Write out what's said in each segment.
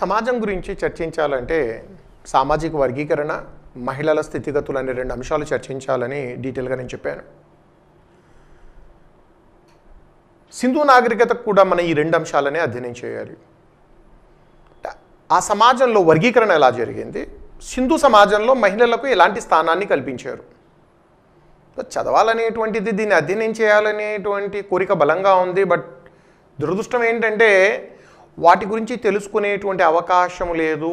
సమాజం గురించి చర్చించాలంటే సామాజిక వర్గీకరణ, మహిళల స్థితిగతులు అనే 2 అంశాలు చర్చించాలని డీటెయిల్గా నేను చెప్పాను. సింధు నాగరికతకు కూడా మనం ఈ 2 అంశాలనే అధ్యయనం చేయాలి. ఆ సమాజంలో వర్గీకరణ ఎలా జరిగింది, సింధు సమాజంలో మహిళలకు ఎలాంటి స్థానాన్ని కల్పించారు. చదవాలనేటువంటిది, దీన్ని అధ్యయనం చేయాలనేటువంటి కోరిక బలంగా ఉంది. బట్ దురదృష్టం ఏంటంటే వాటి గురించి తెలుసుకునేటువంటి అవకాశం లేదు.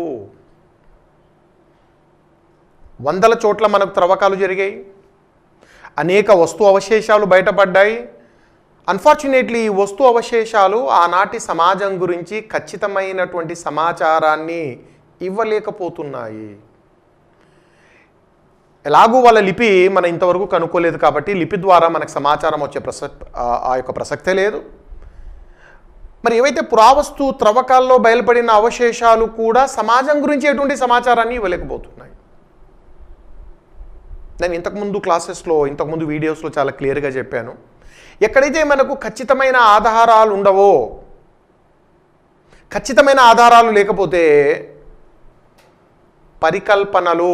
వందల చోట్ల మనకు త్రవ్వకాలు జరిగాయి, అనేక వస్తు అవశేషాలు బయటపడ్డాయి. అన్ఫార్చునేట్లీ ఈ వస్తు అవశేషాలు ఆనాటి సమాజం గురించి ఖచ్చితమైనటువంటి సమాచారాన్ని ఇవ్వలేకపోతున్నాయి. ఎలాగూ వాళ్ళ లిపి మనం ఇంతవరకు కనుక్కోలేదు కాబట్టి లిపి ద్వారా మనకు సమాచారం వచ్చే ప్రసక్తే లేదు. మరి ఏవైతే పురావస్తు త్రవ్వకాల్లో బయలుపడిన అవశేషాలు కూడా సమాజం గురించి ఎటువంటి సమాచారాన్ని ఇవ్వలేకపోతున్నాయి. నేను ఇంతకుముందు క్లాసెస్లో, ఇంతకుముందు వీడియోస్లో చాలా క్లియర్గా చెప్పాను. ఎక్కడైతే మనకు ఖచ్చితమైన ఆధారాలు ఉండవో, ఖచ్చితమైన ఆధారాలు లేకపోతే పరికల్పనలు,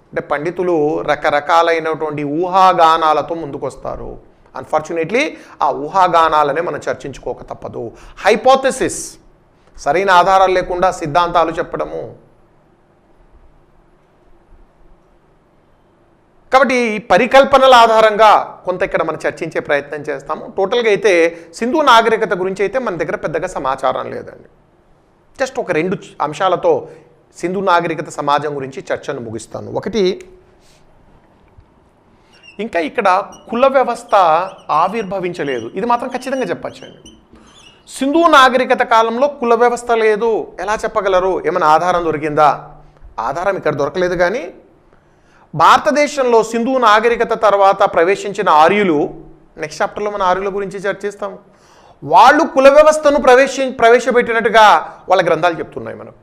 అంటే పండితులు రకరకాలైనటువంటి ఊహాగానాలతో ముందుకొస్తారు. అన్ఫార్చునేట్లీ ఆ ఊహాగానాలనే మనం చర్చించుకోక తప్పదు. హైపోథెసిస్, సరైన ఆధారాలు లేకుండా సిద్ధాంతాలు చెప్పడము. కాబట్టి ఈ పరికల్పనల ఆధారంగా కొంత ఇక్కడ మనం చర్చించే ప్రయత్నం చేస్తాము. టోటల్గా అయితే సింధు నాగరికత గురించి అయితే మన దగ్గర పెద్దగా సమాచారం లేదండి. జస్ట్ ఒక 2 అంశాలతో సింధు నాగరికత సమాజం గురించి చర్చను ముగిస్తాను. ఒకటి, ఇంకా ఇక్కడ కుల వ్యవస్థ ఆవిర్భవించలేదు. ఇది మాత్రం ఖచ్చితంగా చెప్పచ్చండి. సింధు నాగరికత కాలంలో కుల వ్యవస్థ లేదు. ఎలా చెప్పగలరు? ఏమైనా ఆధారం దొరికిందా? ఆధారం ఇక్కడ దొరకలేదు. కానీ భారతదేశంలో సింధు నాగరికత తర్వాత ప్రవేశించిన ఆర్యులు, నెక్స్ట్ చాప్టర్లో మన ఆర్యుల గురించి చర్చిస్తాం, వాళ్ళు కుల వ్యవస్థను ప్రవేశపెట్టినట్టుగా వాళ్ళ గ్రంథాలు చెప్తున్నాయి మనం.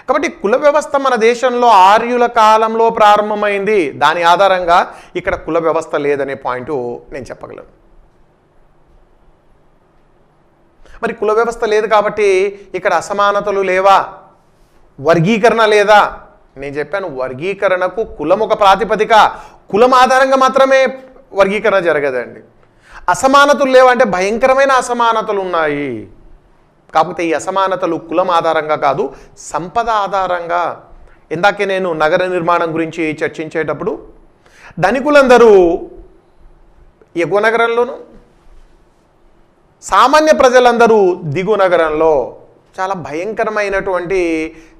కాబట్టి కుల వ్యవస్థ మన దేశంలో ఆర్యుల కాలంలో ప్రారంభమైంది. దాని ఆధారంగా ఇక్కడ కుల వ్యవస్థ లేదనే పాయింట్ నేను చెప్పగలను. మరి కుల వ్యవస్థ లేదు కాబట్టి ఇక్కడ అసమానతలు లేవా, వర్గీకరణ లేదా? నేను చెప్పాను, వర్గీకరణకు కులం ఒక ప్రాతిపదిక. కులం ఆధారంగా మాత్రమే వర్గీకరణ జరగదండి. అసమానతలు లేవంటే భయంకరమైన అసమానతలు ఉన్నాయి. కాకపోతే ఈ అసమానతలు కులం ఆధారంగా కాదు, సంపద ఆధారంగా. ఇందాకే నేను నగర నిర్మాణం గురించి చర్చించేటప్పుడు ధనికులందరూ ఎగువ నగరంలోనూ, సామాన్య ప్రజలందరూ దిగువ నగరంలో చాలా భయంకరమైనటువంటి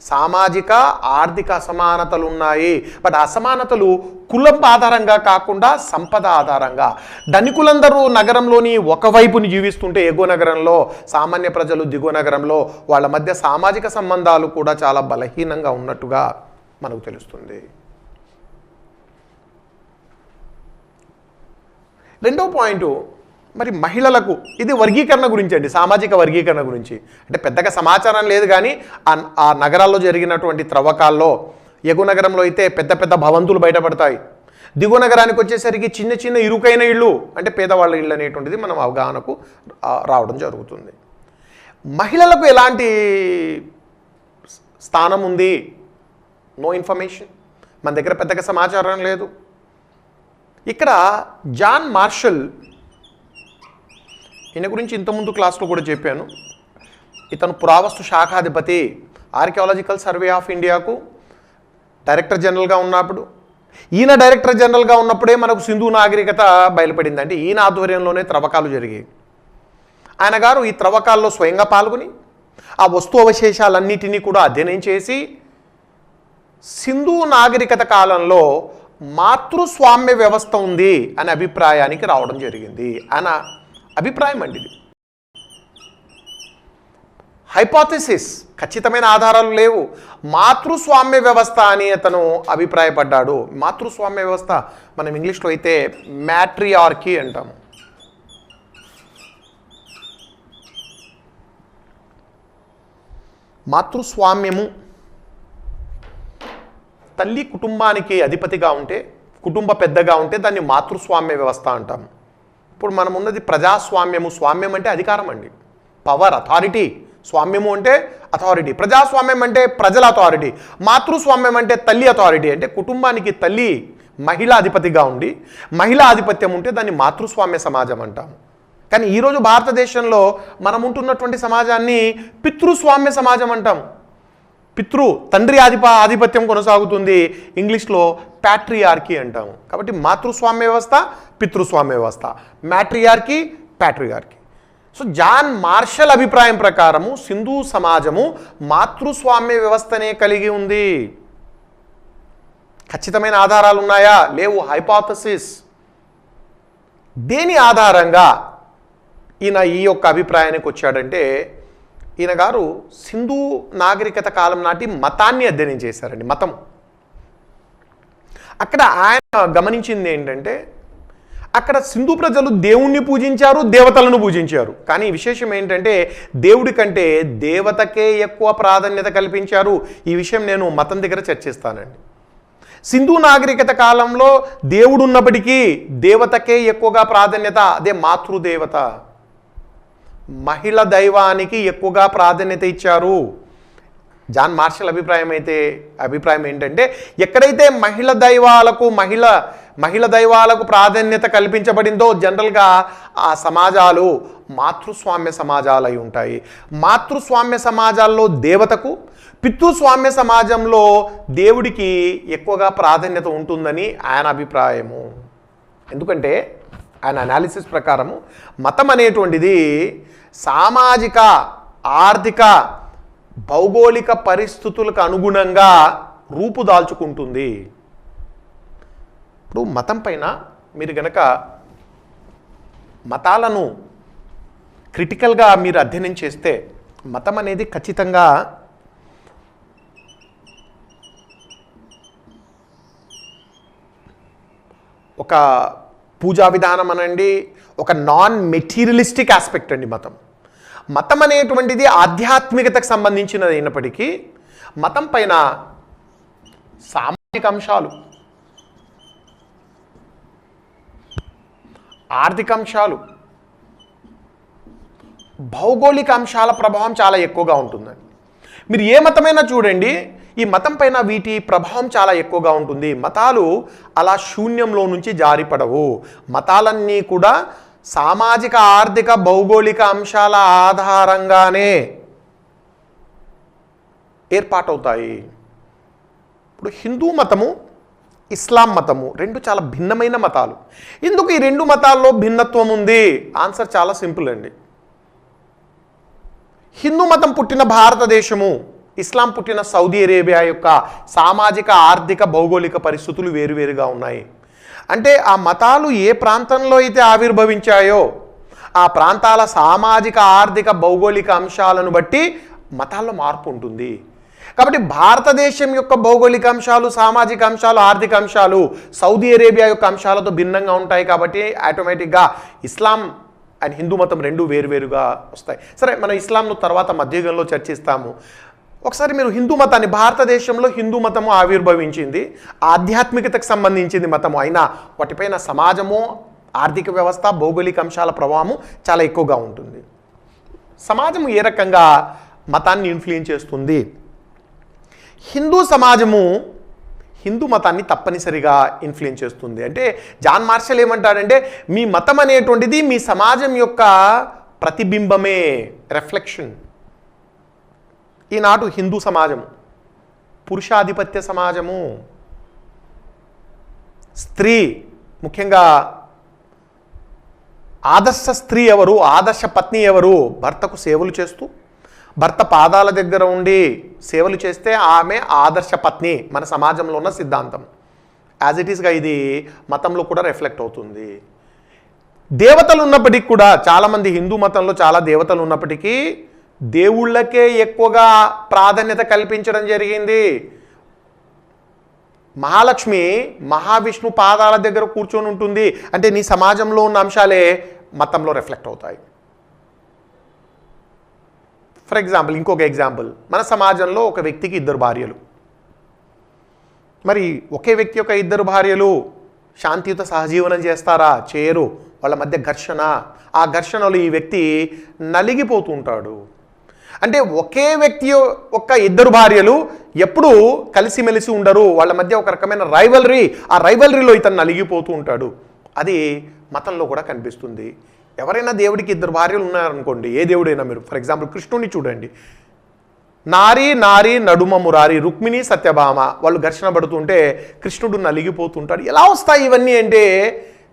సామాజిక ఆర్థిక అసమానతలు ఉన్నాయి. బట్ అసమానతలు కులం ఆధారంగా కాకుండా సంపద ఆధారంగా. ధనికులందరూ నగరంలోని ఒకవైపుని జీవిస్తుంటే ఎగువ నగరంలో, సామాన్య ప్రజలు దిగువ నగరంలో, వాళ్ళ మధ్య సామాజిక సంబంధాలు కూడా చాలా బలహీనంగా ఉన్నట్టుగా మనకు తెలుస్తుంది. రెండో పాయింట్, మరి మహిళలకు, ఇది వర్గీకరణ గురించి అండి, సామాజిక వర్గీకరణ గురించి. అంటే పెద్దగా సమాచారం లేదు కానీ ఆ నగరాల్లో జరిగినటువంటి త్రవ్వకాల్లో ఎగువ నగరంలో అయితే పెద్ద పెద్ద భవంతులు బయటపడతాయి. దిగువ నగరానికి వచ్చేసరికి చిన్న చిన్న ఇరుకైన ఇళ్ళు, అంటే పేదవాళ్ళ ఇళ్ళు అనేటువంటిది మనం అవగాహనకు రావడం జరుగుతుంది. మహిళలకు ఎలాంటి స్థానం ఉంది? No information. మన దగ్గర పెద్దగా సమాచారం లేదు. ఇక్కడ జాన్ మార్షల్, ఈయన గురించి ఇంతకుముందు క్లాస్లో కూడా చెప్పాను. ఇతను పురావస్తు శాఖాధిపతి, ఆర్కియాలజికల్ సర్వే ఆఫ్ ఇండియాకు డైరెక్టర్ జనరల్గా ఉన్నప్పుడు, ఈయన డైరెక్టర్ జనరల్గా ఉన్నప్పుడే మనకు సింధు నాగరికత బయలుపడింది. అంటే ఈయన ఆధ్వర్యంలోనే త్రవ్వకాలు జరిగాయి. ఆయన గారు ఈ త్రవ్వకాల్లో స్వయంగా పాల్గొని ఆ వస్తు అవశేషాలన్నిటినీ కూడా అధ్యయనం చేసి సింధు నాగరికత కాలంలో మాతృస్వామ్య వ్యవస్థ ఉంది అనే అభిప్రాయానికి రావడం జరిగింది. ఆయన అభిప్రాయం అండి ఇది. హైపోథెసిస్, ఖచ్చితమైన ఆధారాలు లేవు. మాతృస్వామ్య వ్యవస్థ అని అతను అభిప్రాయపడ్డాడు. మాతృస్వామ్య వ్యవస్థ మనం ఇంగ్లీష్లో అయితే మ్యాట్రియార్కీ అంటాము. మాతృస్వామ్యము, తల్లి కుటుంబానికి అధిపతిగా ఉంటే, కుటుంబ పెద్దగా ఉంటే దాన్ని మాతృస్వామ్య వ్యవస్థ అంటాము. ఇప్పుడు మనం ఉన్నది ప్రజాస్వామ్యము. స్వామ్యం అంటే అధికారం అండి, పవర్, అథారిటీ. స్వామ్యము అంటే అథారిటీ, ప్రజాస్వామ్యం అంటే ప్రజల అథారిటీ, మాతృస్వామ్యం అంటే తల్లి అథారిటీ. అంటే కుటుంబానికి తల్లి మహిళా అధిపతిగా ఉండి మహిళా ఆధిపత్యం ఉంటే దాన్ని మాతృస్వామ్య సమాజం అంటాము. కానీ ఈరోజు భారతదేశంలో మనం ఉంటున్నటువంటి సమాజాన్ని పితృస్వామ్య సమాజం అంటాం. తండ్రి ఆధిపత్యం కొనసాగుతుంది, ఇంగ్లీష్లో ప్యాట్రియార్కీ అంటాము. కాబట్టి మాతృస్వామ్య వ్యవస్థ, పితృస్వామ్య వ్యవస్థ, మ్యాట్రియార్కీ, ప్యాట్రియార్కీ. సో జాన్ మార్షల్ అభిప్రాయం ప్రకారము సింధు సమాజము మాతృస్వామ్య వ్యవస్థనే కలిగి ఉంది. ఖచ్చితమైన ఆధారాలు ఉన్నాయా? లేవు. హైపోథసిస్. దేని ఆధారంగా ఈయన ఈ యొక్క అభిప్రాయానికి వచ్చాడంటే, ఈయన గారు సింధు నాగరికత కాలం నాటి మతాన్ని అధ్యయనం చేశారండి. మతం అక్కడ ఆయన గమనించింది ఏంటంటే, అక్కడ సింధు ప్రజలు దేవుణ్ణి పూజించారు, దేవతలను పూజించారు. కానీ విశేషం ఏంటంటే దేవుడి కంటే దేవతకే ఎక్కువ ప్రాధాన్యత కల్పించారు. ఈ విషయం నేను మతం దగ్గర చర్చిస్తానండి. సింధు నాగరికత కాలంలో దేవుడు ఉన్నప్పటికీ దేవతకే ఎక్కువగా ప్రాధాన్యత, అదే మాతృదేవత. మహిళ దైవానికి ఎక్కువగా ప్రాధాన్యత ఇచ్చారు. జాన్ మార్షల్ అభిప్రాయం ఏంటంటే, ఎక్కడైతే మహిళ దైవాలకు ప్రాధాన్యత కల్పించబడిందో జనరల్గా ఆ సమాజాలు మాతృస్వామ్య సమాజాలు అయి ఉంటాయి. మాతృస్వామ్య సమాజాల్లో దేవతకు, పితృస్వామ్య సమాజంలో దేవుడికి ఎక్కువగా ప్రాధాన్యత ఉంటుందని ఆయన అభిప్రాయము. ఎందుకంటే ఆయన అనాలిసిస్ ప్రకారము మతం అనేటువంటిది సామాజిక, ఆర్థిక, భౌగోళిక పరిస్థితులకు అనుగుణంగా రూపుదాల్చుకుంటుంది. ఇప్పుడు మతం పైన మీరు గనక మతాలను క్రిటికల్గా మీరు అధ్యయనం చేస్తే మతం అనేది ఖచ్చితంగా ఒక పూజా విధానం అనండి, ఒక నాన్ మెటీరియలిస్టిక్ ఆస్పెక్ట్ అండి మతం అనేటువంటిది ఆధ్యాత్మికతకు సంబంధించినది అయినప్పటికీ మతం పైన సామాజిక అంశాలు, ఆర్థిక అంశాలు, భౌగోళిక అంశాల ప్రభావం చాలా ఎక్కువగా ఉంటుందండి. మీరు ఏ మతమైనా చూడండి, ఈ మతం పైన వీటి ప్రభావం చాలా ఎక్కువగా ఉంటుంది. మతాలు అలా శూన్యంలో నుంచి జారిపడవు. మతాలన్నీ కూడా సామాజిక, ఆర్థిక, భౌగోళిక అంశాల ఆధారంగానే ఏర్పాటవుతాయి. ఇప్పుడు హిందూ మతము, ఇస్లాం మతము రెండు చాలా భిన్నమైన మతాలు. ఎందుకు ఈ రెండు మతాల్లో భిన్నత్వం ఉంది? ఆన్సర్ చాలా సింపుల్ అండి. హిందూ మతం పుట్టిన భారతదేశము, ఇస్లాం పుట్టిన సౌదీ అరేబియా యొక్క సామాజిక, ఆర్థిక, భౌగోళిక పరిస్థితులు వేరువేరుగా ఉన్నాయి. అంటే ఆ మతాలు ఏ ప్రాంతంలో అయితే ఆవిర్భవించాయో ఆ ప్రాంతాల సామాజిక, ఆర్థిక, భౌగోళిక అంశాలను బట్టి మతాల్లో మార్పు ఉంటుంది. కాబట్టి భారతదేశం యొక్క భౌగోళిక అంశాలు, సామాజిక అంశాలు, ఆర్థిక అంశాలు సౌదీ అరేబియా యొక్క అంశాలతో భిన్నంగా ఉంటాయి. కాబట్టి ఆటోమేటిక్గా ఇస్లాం అండ్ హిందూ మతం రెండు వేరువేరుగా వస్తాయి. సరే, మనం ఇస్లాంను తర్వాత మధ్యయుగంలో చర్చిస్తాము. ఒకసారి మీరు హిందూ మతాన్ని, భారతదేశంలో హిందూ మతము ఆవిర్భవించింది, ఆధ్యాత్మికతకు సంబంధించింది మతము అయినా వాటిపైన సమాజము, ఆర్థిక వ్యవస్థ, భౌగోళిక అంశాల ప్రభావము చాలా ఎక్కువగా ఉంటుంది. సమాజము ఏ రకంగా మతాన్ని ఇన్ఫ్లుయెన్స్ చేస్తుంది? హిందూ సమాజము హిందూ మతాన్ని తప్పనిసరిగా ఇన్ఫ్లుయెన్స్ చేస్తుంది. అంటే జాన్ మార్షల్ ఏమంటాడంటే, మీ మతం అనేటువంటిది మీ సమాజం యొక్క ప్రతిబింబమే, రిఫ్లెక్షన్. ఈనాడు హిందూ సమాజము పురుషాధిపత్య సమాజము. స్త్రీ, ముఖ్యంగా ఆదర్శ స్త్రీ ఎవరు, ఆదర్శ పత్ని ఎవరు? భర్తకు సేవలు చేస్తూ, భర్త పాదాల దగ్గర ఉండి సేవలు చేస్తే ఆమె ఆదర్శ పత్ని. మన సమాజంలో ఉన్న సిద్ధాంతం యాజ్ ఇట్ ఈస్గా ఇది మతంలో కూడా రిఫ్లెక్ట్ అవుతుంది. దేవతలు ఉన్నప్పటికీ కూడా, చాలామంది హిందూ మతంలో చాలా దేవతలు ఉన్నప్పటికీ దేవుళ్ళకే ఎక్కువగా ప్రాధాన్యత కల్పించడం జరిగింది. మహాలక్ష్మి మహావిష్ణు పాదాల దగ్గర కూర్చొని ఉంటుంది. అంటే నీ సమాజంలో ఉన్న అంశాలే మతంలో రిఫ్లెక్ట్ అవుతాయి. ఫర్ ఎగ్జాంపుల్, ఇంకొక ఎగ్జాంపుల్, మన సమాజంలో ఒక వ్యక్తికి 2 భార్యలు. మరి ఒకే వ్యక్తి యొక్క 2 భార్యలు శాంతియుత సహజీవనం చేస్తారా? చేయరు. వాళ్ళ మధ్య ఘర్షణ, ఆ ఘర్షణలో ఈ వ్యక్తి నలిగిపోతూ ఉంటాడు. అంటే ఒకే వ్యక్తి యొక్క ఇద్దరు భార్యలు ఎప్పుడూ కలిసిమెలిసి ఉండరు, వాళ్ళ మధ్య ఒక రకమైన రైవలరీ, ఆ రైవలరీలో ఇతను నలిగిపోతూ ఉంటాడు. అది మతంలో కూడా కనిపిస్తుంది. ఎవరైనా దేవుడికి ఇద్దరు భార్యలు ఉన్నారనుకోండి, ఏ దేవుడైనా, మీరు ఫర్ ఎగ్జాంపుల్ కృష్ణుడిని చూడండి, నారీ నారీ నడుమ మురారి, రుక్మిణి సత్యభామ, వాళ్ళు ఘర్షణ పడుతుంటే కృష్ణుడు నలిగిపోతుంటాడు. ఎలా వస్తాయి ఇవన్నీ అంటే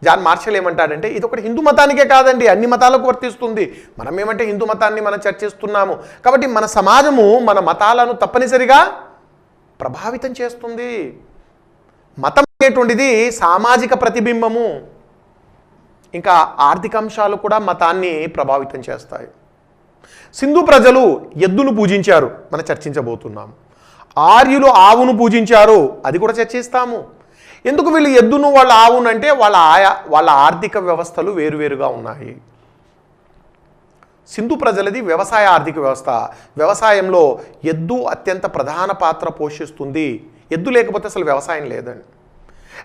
జాన్ మార్షల్ ఏమంటాడంటే ఇది ఒకటి హిందూ మతానికే కాదండి, అన్ని మతాలకు వర్తిస్తుంది. మనం ఏమంటే హిందూ మతాన్ని మనం చర్చిస్తున్నాము కాబట్టి మన సమాజము మన మతాలను తప్పనిసరిగా ప్రభావితం చేస్తుంది. మతం అనేటువంటిది సామాజిక ప్రతిబింబము. ఇంకా ఆర్థిక అంశాలు కూడా మతాన్ని ప్రభావితం చేస్తాయి. సింధు ప్రజలు ఎద్దును పూజించారు, మనం చర్చించబోతున్నాము. ఆర్యులు ఆవును పూజించారు, అది కూడా చర్చిస్తాము. ఎందుకు వీళ్ళు ఎద్దును వాళ్ళ ఆవును అంటే వాళ్ళ ఆర్థిక వ్యవస్థలు వేరువేరుగా ఉన్నాయి. సింధు ప్రజలది వ్యవసాయ ఆర్థిక వ్యవస్థ. వ్యవసాయంలో ఎద్దు అత్యంత ప్రధాన పాత్ర పోషిస్తుంది. ఎద్దు లేకపోతే అసలు వ్యవసాయం లేదండి.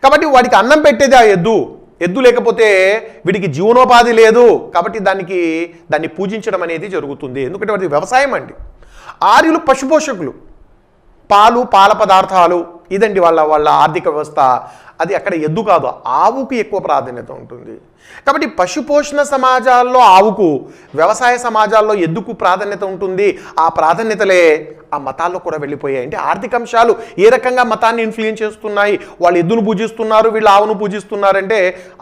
కాబట్టి వాడికి అన్నం పెట్టేది ఆ ఎద్దు. ఎద్దు లేకపోతే వీడికి జీవనోపాధి లేదు. కాబట్టి దాన్ని పూజించడం అనేది జరుగుతుంది. ఎందుకంటే వాడి వ్యవసాయం అండి. ఆర్యులు పశుపోషకులు, పాలు, పాల పదార్థాలు, ఇదండి వాళ్ళ ఆర్థిక వ్యవస్థ. అది అక్కడ ఎద్దు కాదు, ఆవుకు ఎక్కువ ప్రాధాన్యత ఉంటుంది. కాబట్టి పశుపోషణ సమాజాల్లో ఆవుకు, వ్యవసాయ సమాజాల్లో ఎద్దుకు ప్రాధాన్యత ఉంటుంది. ఆ ప్రాధాన్యతలే ఆ మతాల్లో కూడా వెళ్ళిపోయాయి. అంటే ఆర్థిక అంశాలు ఏ రకంగా మతాన్ని ఇన్ఫ్లుయెన్స్ చేస్తున్నాయి. వాళ్ళు ఎద్దును పూజిస్తున్నారు, వీళ్ళు ఆవును పూజిస్తున్నారంటే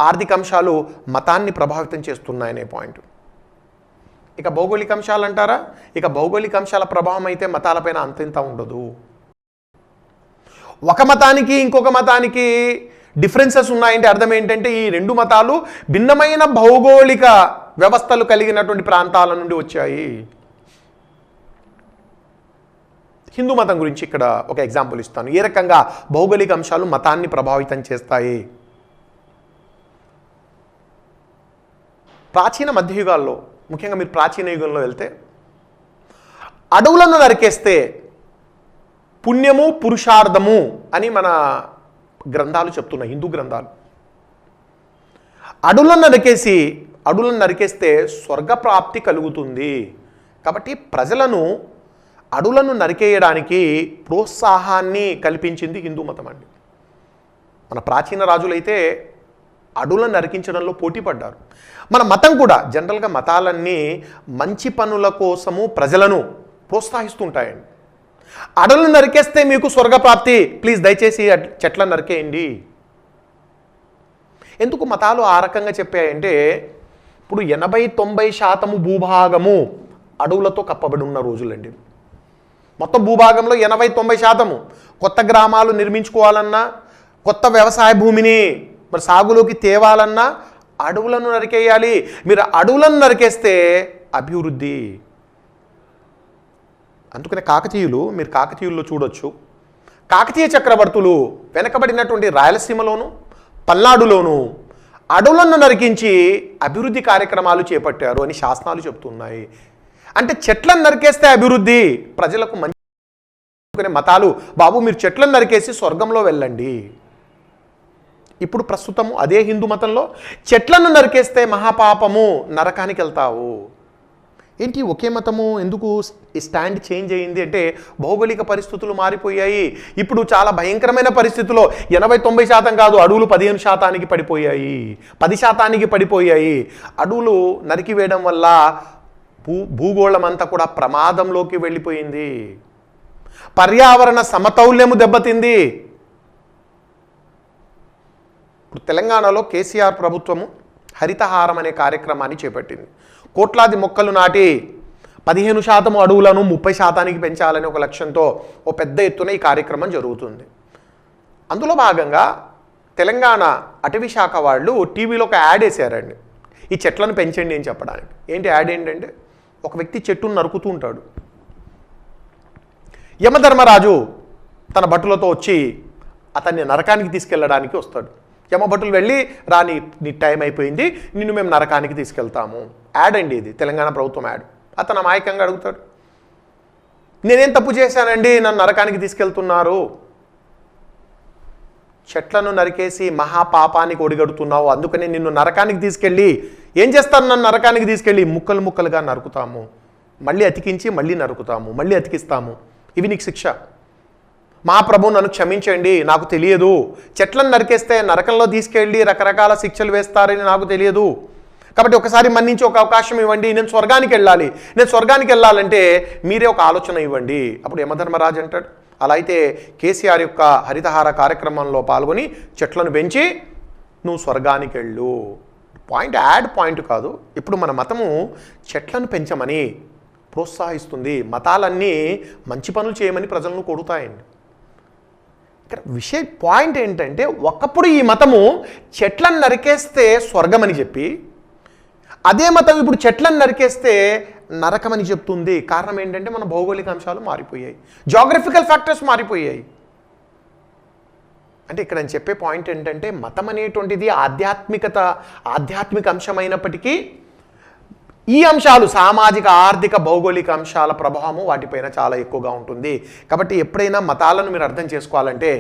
ఆర్థిక అంశాలు మతాన్ని ప్రభావితం చేస్తున్నాయనే పాయింట్. ఇక భౌగోళిక అంశాలు అంటారా? ఇక భౌగోళిక అంశాల ప్రభావం అయితే మతాలపైన అంతింత ఉండదు. ఒక మతానికి ఇంకొక మతానికి డిఫరెన్సెస్ ఉన్నాయంటే అర్థం ఏంటంటే ఈ రెండు మతాలు భిన్నమైన భౌగోళిక వ్యవస్థలు కలిగినటువంటి ప్రాంతాల నుండి వచ్చాయి. హిందూ మతం గురించి ఇక్కడ ఒక ఎగ్జాంపుల్ ఇస్తాను. ఏ రకంగా భౌగోళిక అంశాలు మతాన్ని ప్రభావితం చేస్తాయి. ప్రాచీన మధ్యయుగాల్లో, ముఖ్యంగా మీరు ప్రాచీన యుగంలో వెళ్తే, అడవులను నరికేస్తే పుణ్యము పురుషార్థము అని మన గ్రంథాలు చెప్తున్నాయి, హిందూ గ్రంథాలు. అడవులను నరికేస్తే స్వర్గప్రాప్తి కలుగుతుంది. కాబట్టి ప్రజలను అడవులను నరికేయడానికి ప్రోత్సాహాన్ని కల్పించింది హిందూ మతం అండి. మన ప్రాచీన రాజులైతే అడవులను నరికించడంలో పోటీ పడ్డారు. మన మతం కూడా జనరల్గా మతాలన్నీ మంచి పనుల కోసము ప్రజలను ప్రోత్సహిస్తుంటాయండి. అడవులను నరికేస్తే మీకు స్వర్గప్రాప్తి, ప్లీజ్ దయచేసి చెట్లను నరికేయండి. ఎందుకు మతాలు ఆ రకంగా చెప్పాయంటే, ఇప్పుడు 80-90% భూభాగము అడవులతో కప్పబడి ఉన్న రోజులండి. మొత్తం భూభాగంలో 80-90% కొత్త గ్రామాలు నిర్మించుకోవాలన్నా, కొత్త వ్యవసాయ భూమిని మరి సాగులోకి తేవాలన్నా అడవులను నరికేయాలి. మీరు అడవులను నరికేస్తే అభివృద్ధి. అందుకనే మీరు కాకతీయుల్లో చూడొచ్చు, కాకతీయ చక్రవర్తులు వెనకబడినటువంటి రాయలసీమలోను పల్నాడులోను అడవులను నరికించి అభివృద్ధి కార్యక్రమాలు చేపట్టారు అని శాసనాలు చెప్తున్నాయి. అంటే చెట్లను నరికేస్తే అభివృద్ధి, ప్రజలకు మంచి. మతాలు బాబు మీరు చెట్లను నరికేసి స్వర్గంలో వెళ్ళండి. ఇప్పుడు ప్రస్తుతము అదే హిందూ మతంలో చెట్లను నరికేస్తే మహాపాపము, నరకానికి వెళ్తావు. ఏంటి ఒకే మతము ఎందుకు స్టాండ్ చేంజ్ అయ్యింది అంటే భౌగోళిక పరిస్థితులు మారిపోయాయి. ఇప్పుడు చాలా భయంకరమైన పరిస్థితుల్లో 80-90% కాదు, అడవులు 15% పడిపోయాయి, 10% పడిపోయాయి. అడవులు నరికివేయడం వల్ల భూగోళం అంతా కూడా ప్రమాదంలోకి వెళ్ళిపోయింది. పర్యావరణ సమతౌల్యము దెబ్బతింది. ఇప్పుడు తెలంగాణలో కేసీఆర్ ప్రభుత్వము హరితహారం అనే కార్యక్రమాన్ని చేపట్టింది. కోట్లాది మొక్కలు నాటి 15% అడవులను 30% పెంచాలనే ఒక లక్ష్యంతో ఓ పెద్ద ఎత్తున ఈ కార్యక్రమం జరుగుతుంది. అందులో భాగంగా తెలంగాణ అటవీ శాఖ వాళ్ళు టీవీలో ఒక యాడ్ వేసారండి, ఈ చెట్లను పెంచండి అని చెప్పడానికి. ఏంటి యాడ్ ఏంటంటే, ఒక వ్యక్తి చెట్టును నరుకుతూ ఉంటాడు. యమధర్మరాజు తన భటులతో వచ్చి అతన్ని నరకానికి తీసుకెళ్ళడానికి వస్తాడు. యమభటులు వెళ్ళి నీ టైం అయిపోయింది, నిన్ను మేము నరకానికి తీసుకెళ్తాము. యాడ్ అండి ఇది, తెలంగాణ ప్రభుత్వం యాడ్. అతను అమాయకంగా అడుగుతాడు, నేనేం తప్పు చేశానండి నన్ను నరకానికి తీసుకెళ్తున్నారు? చెట్లను నరికేసి మహాపాపానికి ఒడిగడుతున్నావు, అందుకని నిన్ను నరకానికి తీసుకెళ్ళి ఏం చేస్తాను? నన్ను నరకానికి తీసుకెళ్ళి ముక్కలు ముక్కలుగా నరుకుతాము. మళ్ళీ అతికించి మళ్ళీ నరుకుతాము, మళ్ళీ అతికిస్తాము. ఇవి నీకు శిక్ష. మా ప్రభు నన్ను క్షమించండి, నాకు తెలియదు. చెట్లను నరికేస్తే నరకంలో తీసుకెళ్ళి రకరకాల శిక్షలు వేస్తారని నాకు తెలియదు. కాబట్టి ఒకసారి మన్నించి ఒక అవకాశం ఇవ్వండి, నేను స్వర్గానికి వెళ్ళాలి. నేను స్వర్గానికి వెళ్ళాలంటే మీరే ఒక ఆలోచన ఇవ్వండి. అప్పుడు యమధర్మరాజు అంటాడు, అలా అయితే కేసీఆర్ యొక్క హరితహార కార్యక్రమంలో పాల్గొని చెట్లను పెంచి నువ్వు స్వర్గానికి వెళ్ళు. పాయింట్ యాడ్ పాయింట్ కాదు. ఇప్పుడు మన మతము చెట్లను పెంచమని ప్రోత్సహిస్తుంది. మతాలన్నీ మంచి పనులు చేయమని ప్రజలను కొడుతాయండి. ఇక్కడ పాయింట్ ఏంటంటే, ఒకప్పుడు ఈ మతము చెట్లను నరికేస్తే స్వర్గమని చెప్పి, అదే మతం ఇప్పుడు చెట్లను నరికేస్తే నరకమని చెప్తుంది. కారణం ఏంటంటే మన భౌగోళిక అంశాలు మారిపోయాయి, జాగ్రఫికల్ ఫ్యాక్టర్స్ మారిపోయాయి. అంటే ఇక్కడ నేను చెప్పే పాయింట్ ఏంటంటే, మతం అనేటువంటిది ఆధ్యాత్మిక అంశమైనప్పటికీ ఈ అంశాలు సామాజిక ఆర్థిక భౌగోళిక అంశాల ప్రభావము వాటిపైన చాలా ఎక్కువగా ఉంటుంది. కాబట్టి ఎప్పుడైనా మతాలను మీరు అర్థం చేసుకోవాలంటే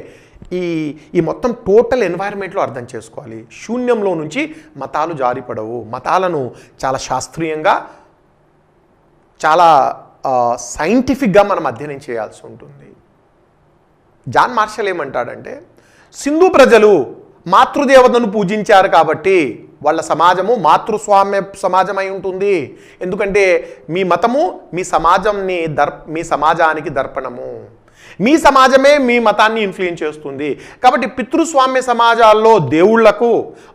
ఈ మొత్తం టోటల్ ఎన్వైరన్మెంట్లో అర్థం చేసుకోవాలి. శూన్యంలో నుంచి మతాలు జారిపడవు. మతాలను చాలా శాస్త్రీయంగా, చాలా సైంటిఫిక్గా మనం అధ్యయనం చేయాల్సి ఉంటుంది. జాన్ మార్షల్ ఏమంటాడంటే, సింధు ప్రజలు మాతృదేవతను పూజించారు కాబట్టి వాళ్ళ సమాజము మాతృస్వామ్య సమాజమై ఉంటుంది. ఎందుకంటే మీ మతము మీ సమాజానికి దర్పణము. మీ సమాజమే మీ మతాన్ని ఇన్ఫ్లుయెన్స్ చేస్తుంది. కాబట్టి పితృస్వామ్య సమాజాల్లో దేవుళ్లకు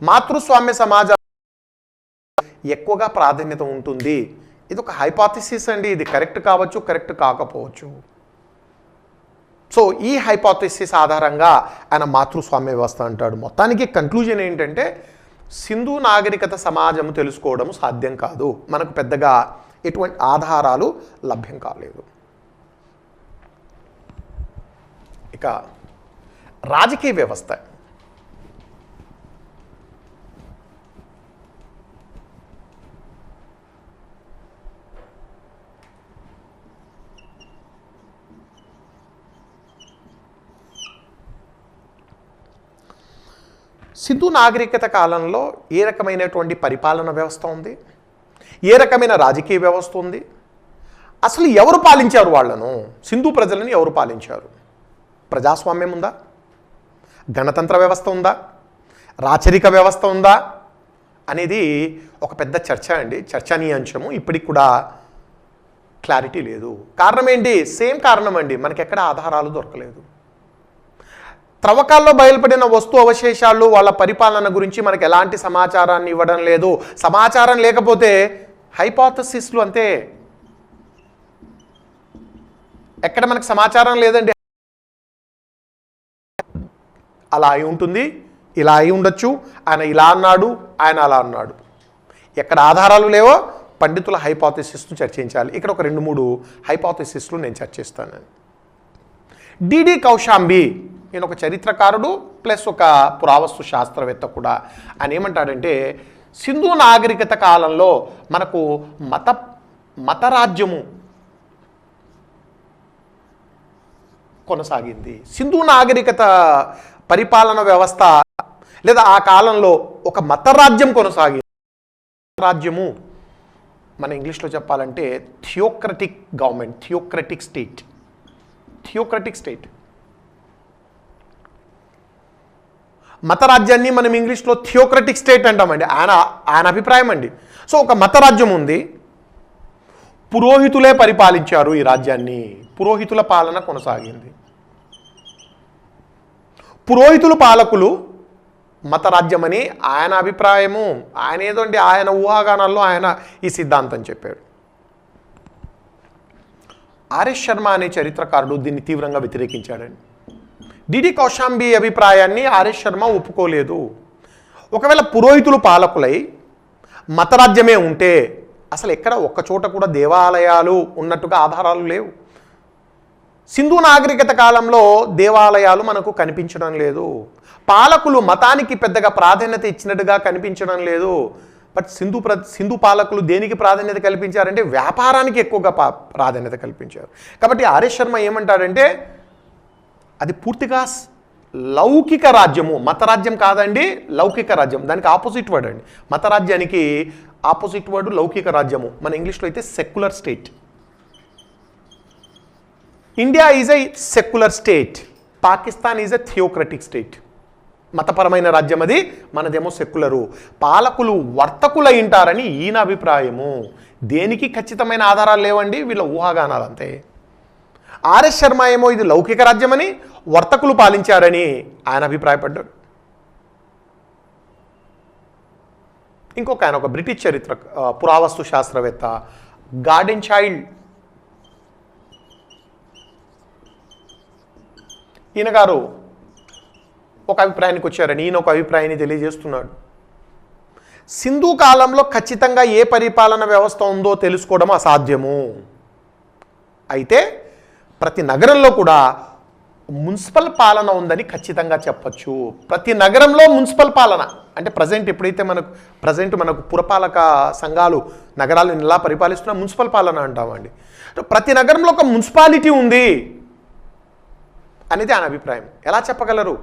మాతృస్వామ్య సమాజాల్లో ఎక్కువగా ప్రాధాన్యత ఉంటుంది. ఇది ఒక హైపోథసిస్ అండి. ఇది కరెక్ట్ కావచ్చు, కరెక్ట్ కాకపోవచ్చు. సో ఈ హైపోథసిస్ ఆధారంగా ఆయన మాతృస్వామ్య వ్యవస్థ అంటాడు. మొత్తానికి కన్క్లూజన్ ఏంటంటే, సింధు నాగరికత సమాజము తెలుసుకోవడం సాధ్యం కాదు. మనకు పెద్దగా ఎటువంటి ఆధారాలు లభ్యం కాలేదు. ఇక రాజకీయ వ్యవస్థ. సింధు నాగరికత కాలంలో ఏ రకమైనటువంటి పరిపాలన వ్యవస్థ ఉంది, ఏ రకమైన రాజకీయ వ్యవస్థ ఉంది, అసలు ఎవరు పాలించారు వాళ్ళను, సింధు ప్రజలను ఎవరు పాలించారు? ప్రజాస్వామ్యం ఉందా, గణతంత్ర వ్యవస్థ ఉందా, రాచరిక వ్యవస్థ ఉందా అనేది ఒక పెద్ద చర్చ అండి, చర్చనీయాంశము. ఇప్పటికి కూడా క్లారిటీ లేదు. కారణం ఏంటి? సేమ్ కారణం అండి, మనకి ఎక్కడ ఆధారాలు దొరకలేదు. త్రవ్వకాల్లో బయలుపడిన వస్తు అవశేషాలు వాళ్ళ పరిపాలన గురించి మనకు ఎలాంటి సమాచారాన్ని ఇవ్వడం లేదు. సమాచారం లేకపోతే హైపోథసిస్లు అంతే. ఎక్కడ మనకు సమాచారం లేదండి, అలా అయి ఉంటుంది, ఇలా అయి ఉండొచ్చు, ఆయన ఇలా అన్నాడు, ఆయన అలా అన్నాడు. ఎక్కడ ఆధారాలు లేవో పండితుల హైపోథసిస్ను చర్చించాలి. ఇక్కడ ఒక 2-3 హైపోథసిస్లు నేను చర్చిస్తాను. డిడి కౌశాంబి, నేను ఒక చరిత్రకారుడు ప్లస్ ఒక పురావస్తు శాస్త్రవేత్త కూడా. ఆయన ఏమంటాడంటే, సింధు నాగరికత కాలంలో మనకు మతరాజ్యము కొనసాగింది. సింధు నాగరికత పరిపాలన వ్యవస్థ లేదా ఆ కాలంలో ఒక మతరాజ్యం కొనసాగింది. రాజ్యము మన ఇంగ్లీష్లో చెప్పాలంటే థియోక్రటిక్ గవర్నమెంట్, థియోక్రటిక్ స్టేట్. మతరాజ్యాన్ని మనం ఇంగ్లీష్లో థియోక్రటిక్ స్టేట్ అంటామండి. ఆయన అభిప్రాయం అండి. సో ఒక మతరాజ్యం ఉంది, పురోహితులే పరిపాలించారు ఈ రాజ్యాన్ని, పురోహితుల పాలన కొనసాగింది. పురోహితులు పాలకులు మతరాజ్యం అని ఆయన అభిప్రాయము. ఆయన ఏదండి, ఆయన ఊహాగానాల్లో ఆయన ఈ సిద్ధాంతం చెప్పాడు. ఆర్ఎస్ శర్మ అనే చరిత్రకారుడు దీన్ని తీవ్రంగా వ్యతిరేకించాడండి. డిడి కౌశాంబి అభిప్రాయాన్ని ఆర్ఎస్ శర్మ ఒప్పుకోలేదు. ఒకవేళ పురోహితులు పాలకులై మతరాజ్యమే ఉంటే అసలు ఎక్కడ ఒక్కచోట కూడా దేవాలయాలు ఉన్నట్టుగా ఆధారాలు లేవు. సింధు నాగరికత కాలంలో దేవాలయాలు మనకు కనిపించడం లేదు. పాలకులు మతానికి పెద్దగా ప్రాధాన్యత ఇచ్చినట్టుగా కనిపించడం లేదు. బట్ సింధు పాలకులు దేనికి ప్రాధాన్యత కల్పించారంటే వ్యాపారానికి ఎక్కువగా ప్రాధాన్యత కల్పించారు. కాబట్టి ఆర్ఎస్ శర్మ ఏమంటాడంటే, అది పూర్తిగా లౌకిక రాజ్యము, మతరాజ్యం కాదండి, లౌకిక రాజ్యం. దానికి ఆపోజిట్ వర్డ్ అండి. మతరాజ్యానికి ఆపోజిట్ వర్డ్ లౌకిక రాజ్యము. మన ఇంగ్లీష్లో అయితే secular state. India is a secular state, Pakistan is a theocratic state. మతపరమైన రాజ్యం అది, మనదేమో సెక్యులరు. పాలకులు వర్తకులై ఉంటారని ఈయన అభిప్రాయము. దేనికి ఖచ్చితమైన ఆధారాలు లేవండి, వీళ్ళ ఊహాగానాలు అంతే. ఆర్ఎస్ శర్మ ఏమో ఇది లౌకిక రాజ్యమని, వర్తకులు పాలించారని ఆయన అభిప్రాయపడ్డాడు. ఇంకొక ఆయన, ఒక బ్రిటిష్ చరిత్ర పురావస్తు శాస్త్రవేత్త గార్డెన్ చైల్డ్, ఈయన గారు ఒక అభిప్రాయానికి వచ్చారని ఈయన ఒక అభిప్రాయాన్ని తెలియజేస్తున్నాడు. సింధు కాలంలో ఖచ్చితంగా ఏ పరిపాలన వ్యవస్థ ఉందో తెలుసుకోవడం అసాధ్యము. అయితే ప్రతి నగరంలో కూడా మున్సిపల్ పాలన ఉందని ఖచ్చితంగా చెప్పచ్చు. ప్రతి నగరంలో మున్సిపల్ పాలన అంటే ఎప్పుడైతే మనకు పురపాలక సంఘాలు నగరాలను ఎలా పరిపాలిస్తున్నా మున్సిపల్ పాలన అంటామండి. ప్రతి నగరంలో ఒక మున్సిపాలిటీ ఉంది అనేది ఆయన అభిప్రాయం. ఎలా చెప్పగలరు?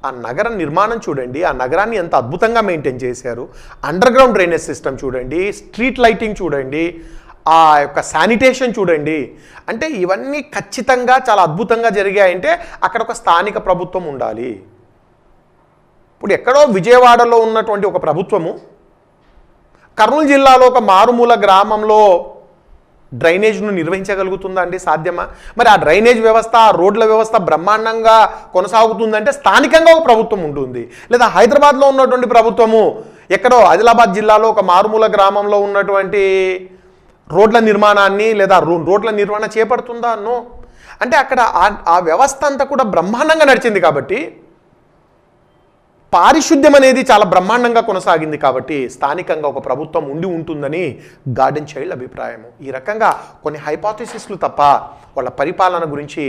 ఆ నగర నిర్మాణం చూడండి, ఆ నగరాన్ని ఎంత అద్భుతంగా మెయింటైన్ చేశారు. అండర్ గ్రౌండ్ డ్రైనేజ్ సిస్టమ్ చూడండి, స్ట్రీట్ లైటింగ్ చూడండి, ఆ యొక్క శానిటేషన్ చూడండి. అంటే ఇవన్నీ ఖచ్చితంగా చాలా అద్భుతంగా జరిగాయంటే అక్కడ ఒక స్థానిక ప్రభుత్వం ఉండాలి. ఇప్పుడు ఎక్కడో విజయవాడలో ఉన్నటువంటి ఒక ప్రభుత్వము కర్నూలు జిల్లాలో ఒక మారుమూల గ్రామంలో డ్రైనేజ్ను నిర్వహించగలుగుతుందా అండి? సాధ్యమా? మరి ఆ డ్రైనేజ్ వ్యవస్థ, ఆ రోడ్ల వ్యవస్థ బ్రహ్మాండంగా కొనసాగుతుందంటే స్థానికంగా ఒక ప్రభుత్వం ఉంటుంది. లేదా హైదరాబాద్లో ఉన్నటువంటి ప్రభుత్వము ఎక్కడో ఆదిలాబాద్ జిల్లాలో ఒక మారుమూల గ్రామంలో ఉన్నటువంటి రోడ్ల నిర్మాణాన్ని లేదా రోడ్ల నిర్వహణ చేపడుతుందా? నో. అంటే అక్కడ ఆ వ్యవస్థ అంతా కూడా బ్రహ్మాండంగా నడిచింది కాబట్టి, పారిశుద్ధ్యం అనేది చాలా బ్రహ్మాండంగా కొనసాగింది కాబట్టి స్థానికంగా ఒక ప్రభుత్వం ఉండి ఉంటుందని గార్డెన్ చైల్డ్ అభిప్రాయము. ఈ రకంగా కొన్ని హైపోథెసిస్లు తప్ప వాళ్ళ పరిపాలన గురించి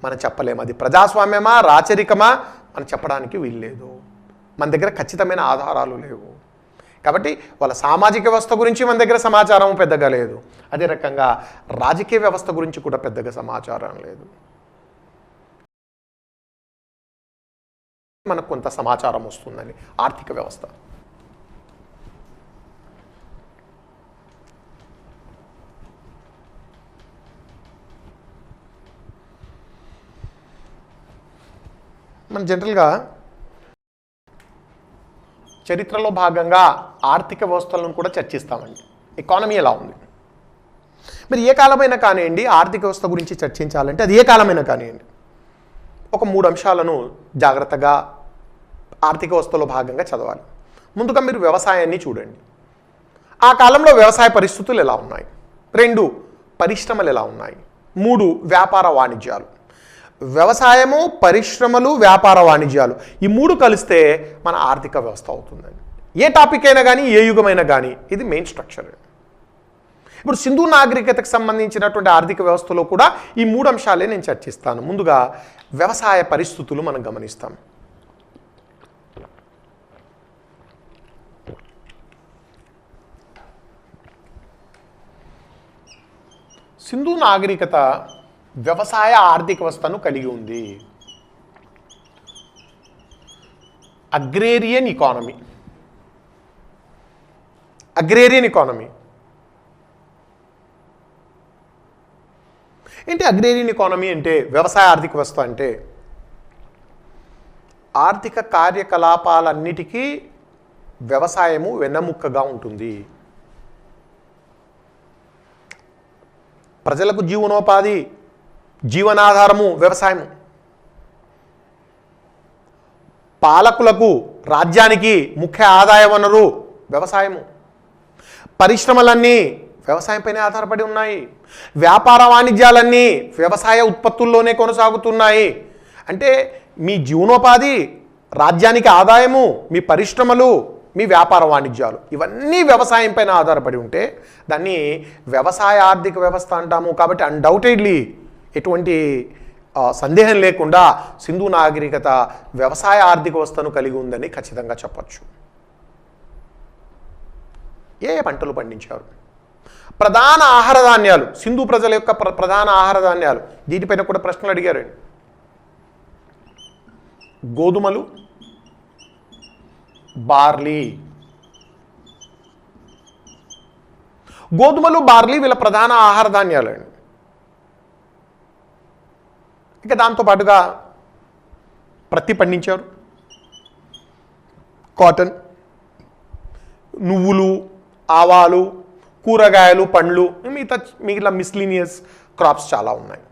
మనం చెప్పలేము. అది ప్రజాస్వామ్యమా రాచరికమా మనం చెప్పడానికి వీల్లేదు. మన దగ్గర ఖచ్చితమైన ఆధారాలు లేవు. కాబట్టి వాళ్ళ సామాజిక వ్యవస్థ గురించి మన దగ్గర సమాచారం పెద్దగా లేదు. అదే రకంగా రాజకీయ వ్యవస్థ గురించి కూడా పెద్దగా సమాచారం లేదు. మనకు కొంత సమాచారం వస్తుందని. ఆర్థిక వ్యవస్థ మనం జనరల్గా చరిత్రలో భాగంగా ఆర్థిక వ్యవస్థలను కూడా చర్చిస్తామండి. ఎకానమీ ఎలా ఉంది, మరి ఏ కాలమైనా కానివ్వండి ఆర్థిక వ్యవస్థ గురించి చర్చించాలంటే అది ఏ కాలమైనా కానివ్వండి ఒక 3 అంశాలను జాగ్రత్తగా ఆర్థిక వ్యవస్థలో భాగంగా చదవాలి. ముందుగా మీరు వ్యవసాయాన్ని చూడండి. ఆ కాలంలో వ్యవసాయ పరిస్థితులు ఎలా ఉన్నాయి? 2 పరిశ్రమలు ఎలా ఉన్నాయి? 3 వ్యాపార వాణిజ్యాలు. వ్యవసాయము, పరిశ్రమలు, వ్యాపార వాణిజ్యాలు ఈ 3 కలిస్తే మన ఆర్థిక వ్యవస్థ అవుతుందండి. ఏ టాపిక్ అయినా కానీ, ఏ యుగమైనా కానీ ఇది మెయిన్ స్ట్రక్చర్. ఇప్పుడు సింధు నాగరికతకు సంబంధించినటువంటి ఆర్థిక వ్యవస్థలో కూడా ఈ 3 అంశాలే నేను చర్చిస్తాను. ముందుగా వ్యవసాయ పరిస్థితులు మనం గమనిస్తాం. సింధు నాగరికత వ్యవసాయ ఆర్థిక వ్యవస్థను కలిగి ఉంది. Agrarian economy. ఏంటి అగ్రేరియన్ ఎకానమీ అంటే? వ్యవసాయ ఆర్థిక వ్యవస్థ అంటే ఆర్థిక కార్యకలాపాలన్నిటికీ వ్యవసాయము వెన్నెముక్కగా ఉంటుంది. ప్రజలకు జీవనోపాధి, జీవనాధారము వ్యవసాయము. పాలకులకు, రాజ్యానికి ముఖ్య ఆదాయ వనరు వ్యవసాయము. పరిశ్రమలన్నీ వ్యవసాయంపైనే ఆధారపడి ఉన్నాయి. వ్యాపార వాణిజ్యాలన్నీ వ్యవసాయ ఉత్పత్తుల్లోనే కొనసాగుతున్నాయి. అంటే మీ జీవనోపాధి, రాజ్యానికి ఆదాయము, మీ పరిశ్రమలు, మీ వ్యాపార వాణిజ్యాలు ఇవన్నీ వ్యవసాయం పైన ఆధారపడి ఉంటే దాన్ని వ్యవసాయ ఆర్థిక వ్యవస్థ అంటాము. కాబట్టి అన్డౌటెడ్లీ ఎటువంటి సందేహం లేకుండా సింధు నాగరికత వ్యవసాయ ఆర్థిక వ్యవస్థను కలిగి ఉందని ఖచ్చితంగా చెప్పచ్చు. ఏ పంటలు పండించారు? ప్రధాన ఆహార ధాన్యాలు, సింధు ప్రజల యొక్క ప్రధాన ఆహార ధాన్యాలు, దీనిపైన కూడా ప్రశ్నలు అడిగారండి. గోధుమలు, బార్లీ. గోధుమలు, బార్లీ వీళ్ళ ప్రధాన ఆహార ధాన్యాలు అండి. ఇక దాంతోపాటుగా ప్రత్తి పండించారు, కాటన్, నువ్వులు, ఆవాలు, కూరగాయలు, పండ్లు, మిగతా మిస్లీనియస్ క్రాప్స్ చాలా ఉన్నాయి.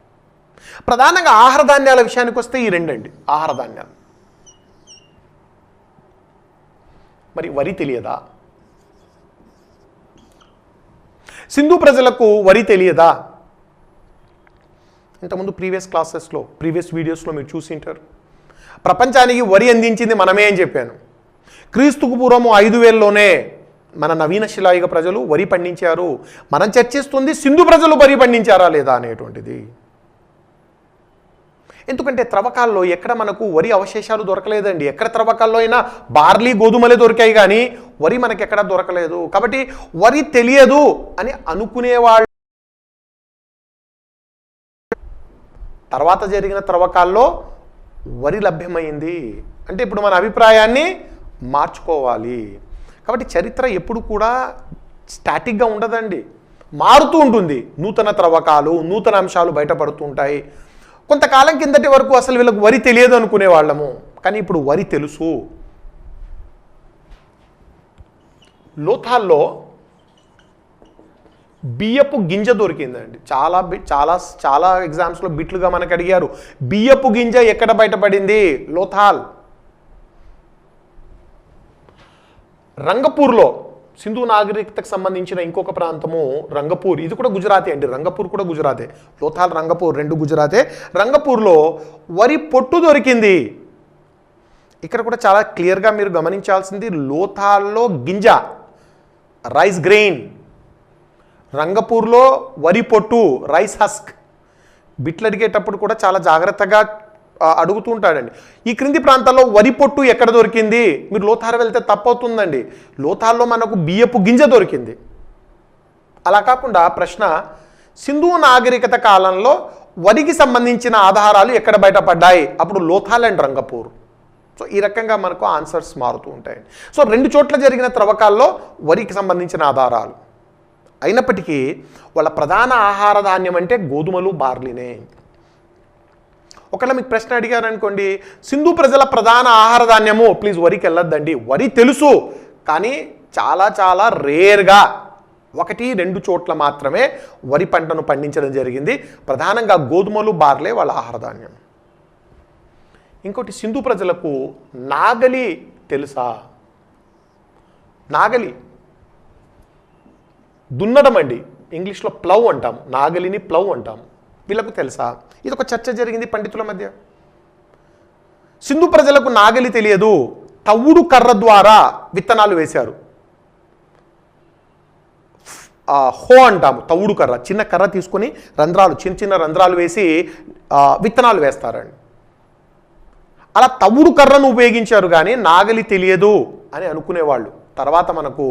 ప్రధానంగా ఆహార ధాన్యాల విషయానికి వస్తే ఈ రెండండి ఆహార ధాన్యాలు. మరి వరి తెలియదా? సింధు ప్రజలకు వరి తెలియదా? ఇంతకుముందు ప్రీవియస్ వీడియోస్లో మీరు చూసి ఉంటారు. ప్రపంచానికి వరి అందించింది మనమే అని చెప్పాను. క్రీస్తుకు పూర్వము 5000లోనే మన నవీన శిలాయుగ ప్రజలు వరి పండించారు. మనం చర్చిస్తుంది సింధు ప్రజలు వరి పండించారా లేదా అనేటువంటిది. ఎందుకంటే త్రవ్వకాల్లో ఎక్కడ మనకు వరి అవశేషాలు దొరకలేదండి. ఎక్కడ త్రవ్వకాల్లో అయినా బార్లీ, గోధుమలే దొరికాయి కానీ వరి మనకి ఎక్కడ దొరకలేదు. కాబట్టి వరి తెలియదు అని అనుకునేవాళ్ళు తర్వాత జరిగిన త్రవ్వకాల్లో వరి లభ్యమైంది అంటే ఇప్పుడు మన అభిప్రాయాన్ని మార్చుకోవాలి. కాబట్టి చరిత్ర ఎప్పుడు కూడా స్టాటిక్గా ఉండదండి, మారుతూ ఉంటుంది. నూతన త్రవ్వకాలు, నూతన అంశాలు బయటపడుతూ ఉంటాయి. కొంతకాలం కిందటి వరకు అసలు వీళ్ళకు వరి తెలియదు అనుకునే వాళ్ళము, కానీ ఇప్పుడు వరి తెలుసు. లోథాల్లో బియ్యపు గింజ దొరికిందండి. చాలా చాలా చాలా ఎగ్జామ్స్లో బిట్లుగా మనకు అడిగారు, బియ్యపు గింజ ఎక్కడ బయటపడింది? లోథాల్. రంగపూర్లో సింధు నాగరికతకు సంబంధించిన ఇంకొక ప్రాంతము రంగపూర్, ఇది కూడా గుజరాతే అండి. రంగపూర్ కూడా గుజరాతే. లోథాల్, రంగపూర్ రెండు గుజరాతే. రంగపూర్లో వరి పొట్టు దొరికింది. ఇక్కడ కూడా చాలా క్లియర్గా మీరు గమనించాల్సింది, లోథాల్లో గింజ, రైస్ గ్రెయిన్, రంగపూర్లో వరి పొట్టు, రైస్ హస్క్. బిట్లు అడిగేటప్పుడు కూడా చాలా జాగ్రత్తగా అడుగుతూ ఉంటాడండి. ఈ క్రింది ప్రాంతాల్లో వరి పొట్టు ఎక్కడ దొరికింది? మీరు లోథాల్ వెళ్తే తప్పవుతుందండి. లోథాల్లో మనకు బియ్యపు గింజ దొరికింది. అలా కాకుండా ప్రశ్న, సింధు నాగరికత కాలంలో వరికి సంబంధించిన ఆధారాలు ఎక్కడ బయటపడ్డాయి? అప్పుడు లోథాల్ అండ్ రంగపూర్. సో ఈ రకంగా మనకు ఆన్సర్స్ మారుతూ ఉంటాయండి. సో రెండు చోట్ల జరిగిన త్రవ్వకాల్లో వరికి సంబంధించిన ఆధారాలు. అయినప్పటికీ వాళ్ళ ప్రధాన ఆహార ధాన్యం అంటే గోధుమలు, బార్లీనే. ఒకవేళ మీకు ప్రశ్న అడిగారు అనుకోండి, సింధు ప్రజల ప్రధాన ఆహార ధాన్యము, ప్లీజ్ వరికి వెళ్ళొద్దండి. వరి తెలుసు, కానీ చాలా చాలా రేర్గా 1-2 చోట్ల మాత్రమే వరి పంటను పండించడం జరిగింది. ప్రధానంగా గోధుమలు, బార్లే వాళ్ళ ఆహార ధాన్యం. ఇంకోటి, సింధు ప్రజలకు నాగలి తెలుసా? నాగలి దున్నడం అండి, ఇంగ్లీష్లో ప్లవ్ అంటాం, నాగలిని ప్లవ్ అంటాం. వీళ్ళకు తెలుసా? ఇది ఒక చర్చ జరిగింది పండితుల మధ్య. సింధు ప్రజలకు నాగలి తెలియదు, తవ్వుడు కర్ర ద్వారా విత్తనాలు వేశారు. హో అంటాము, తవ్వుడు కర్ర, చిన్న కర్ర తీసుకొని రంధ్రాలు, చిన్న చిన్న రంధ్రాలు వేసి విత్తనాలు వేస్తారండి. అలా తవ్వుడు కర్రను ఉపయోగించారు కానీ నాగలి తెలియదు అని అనుకునేవాళ్ళు. తర్వాత మనకు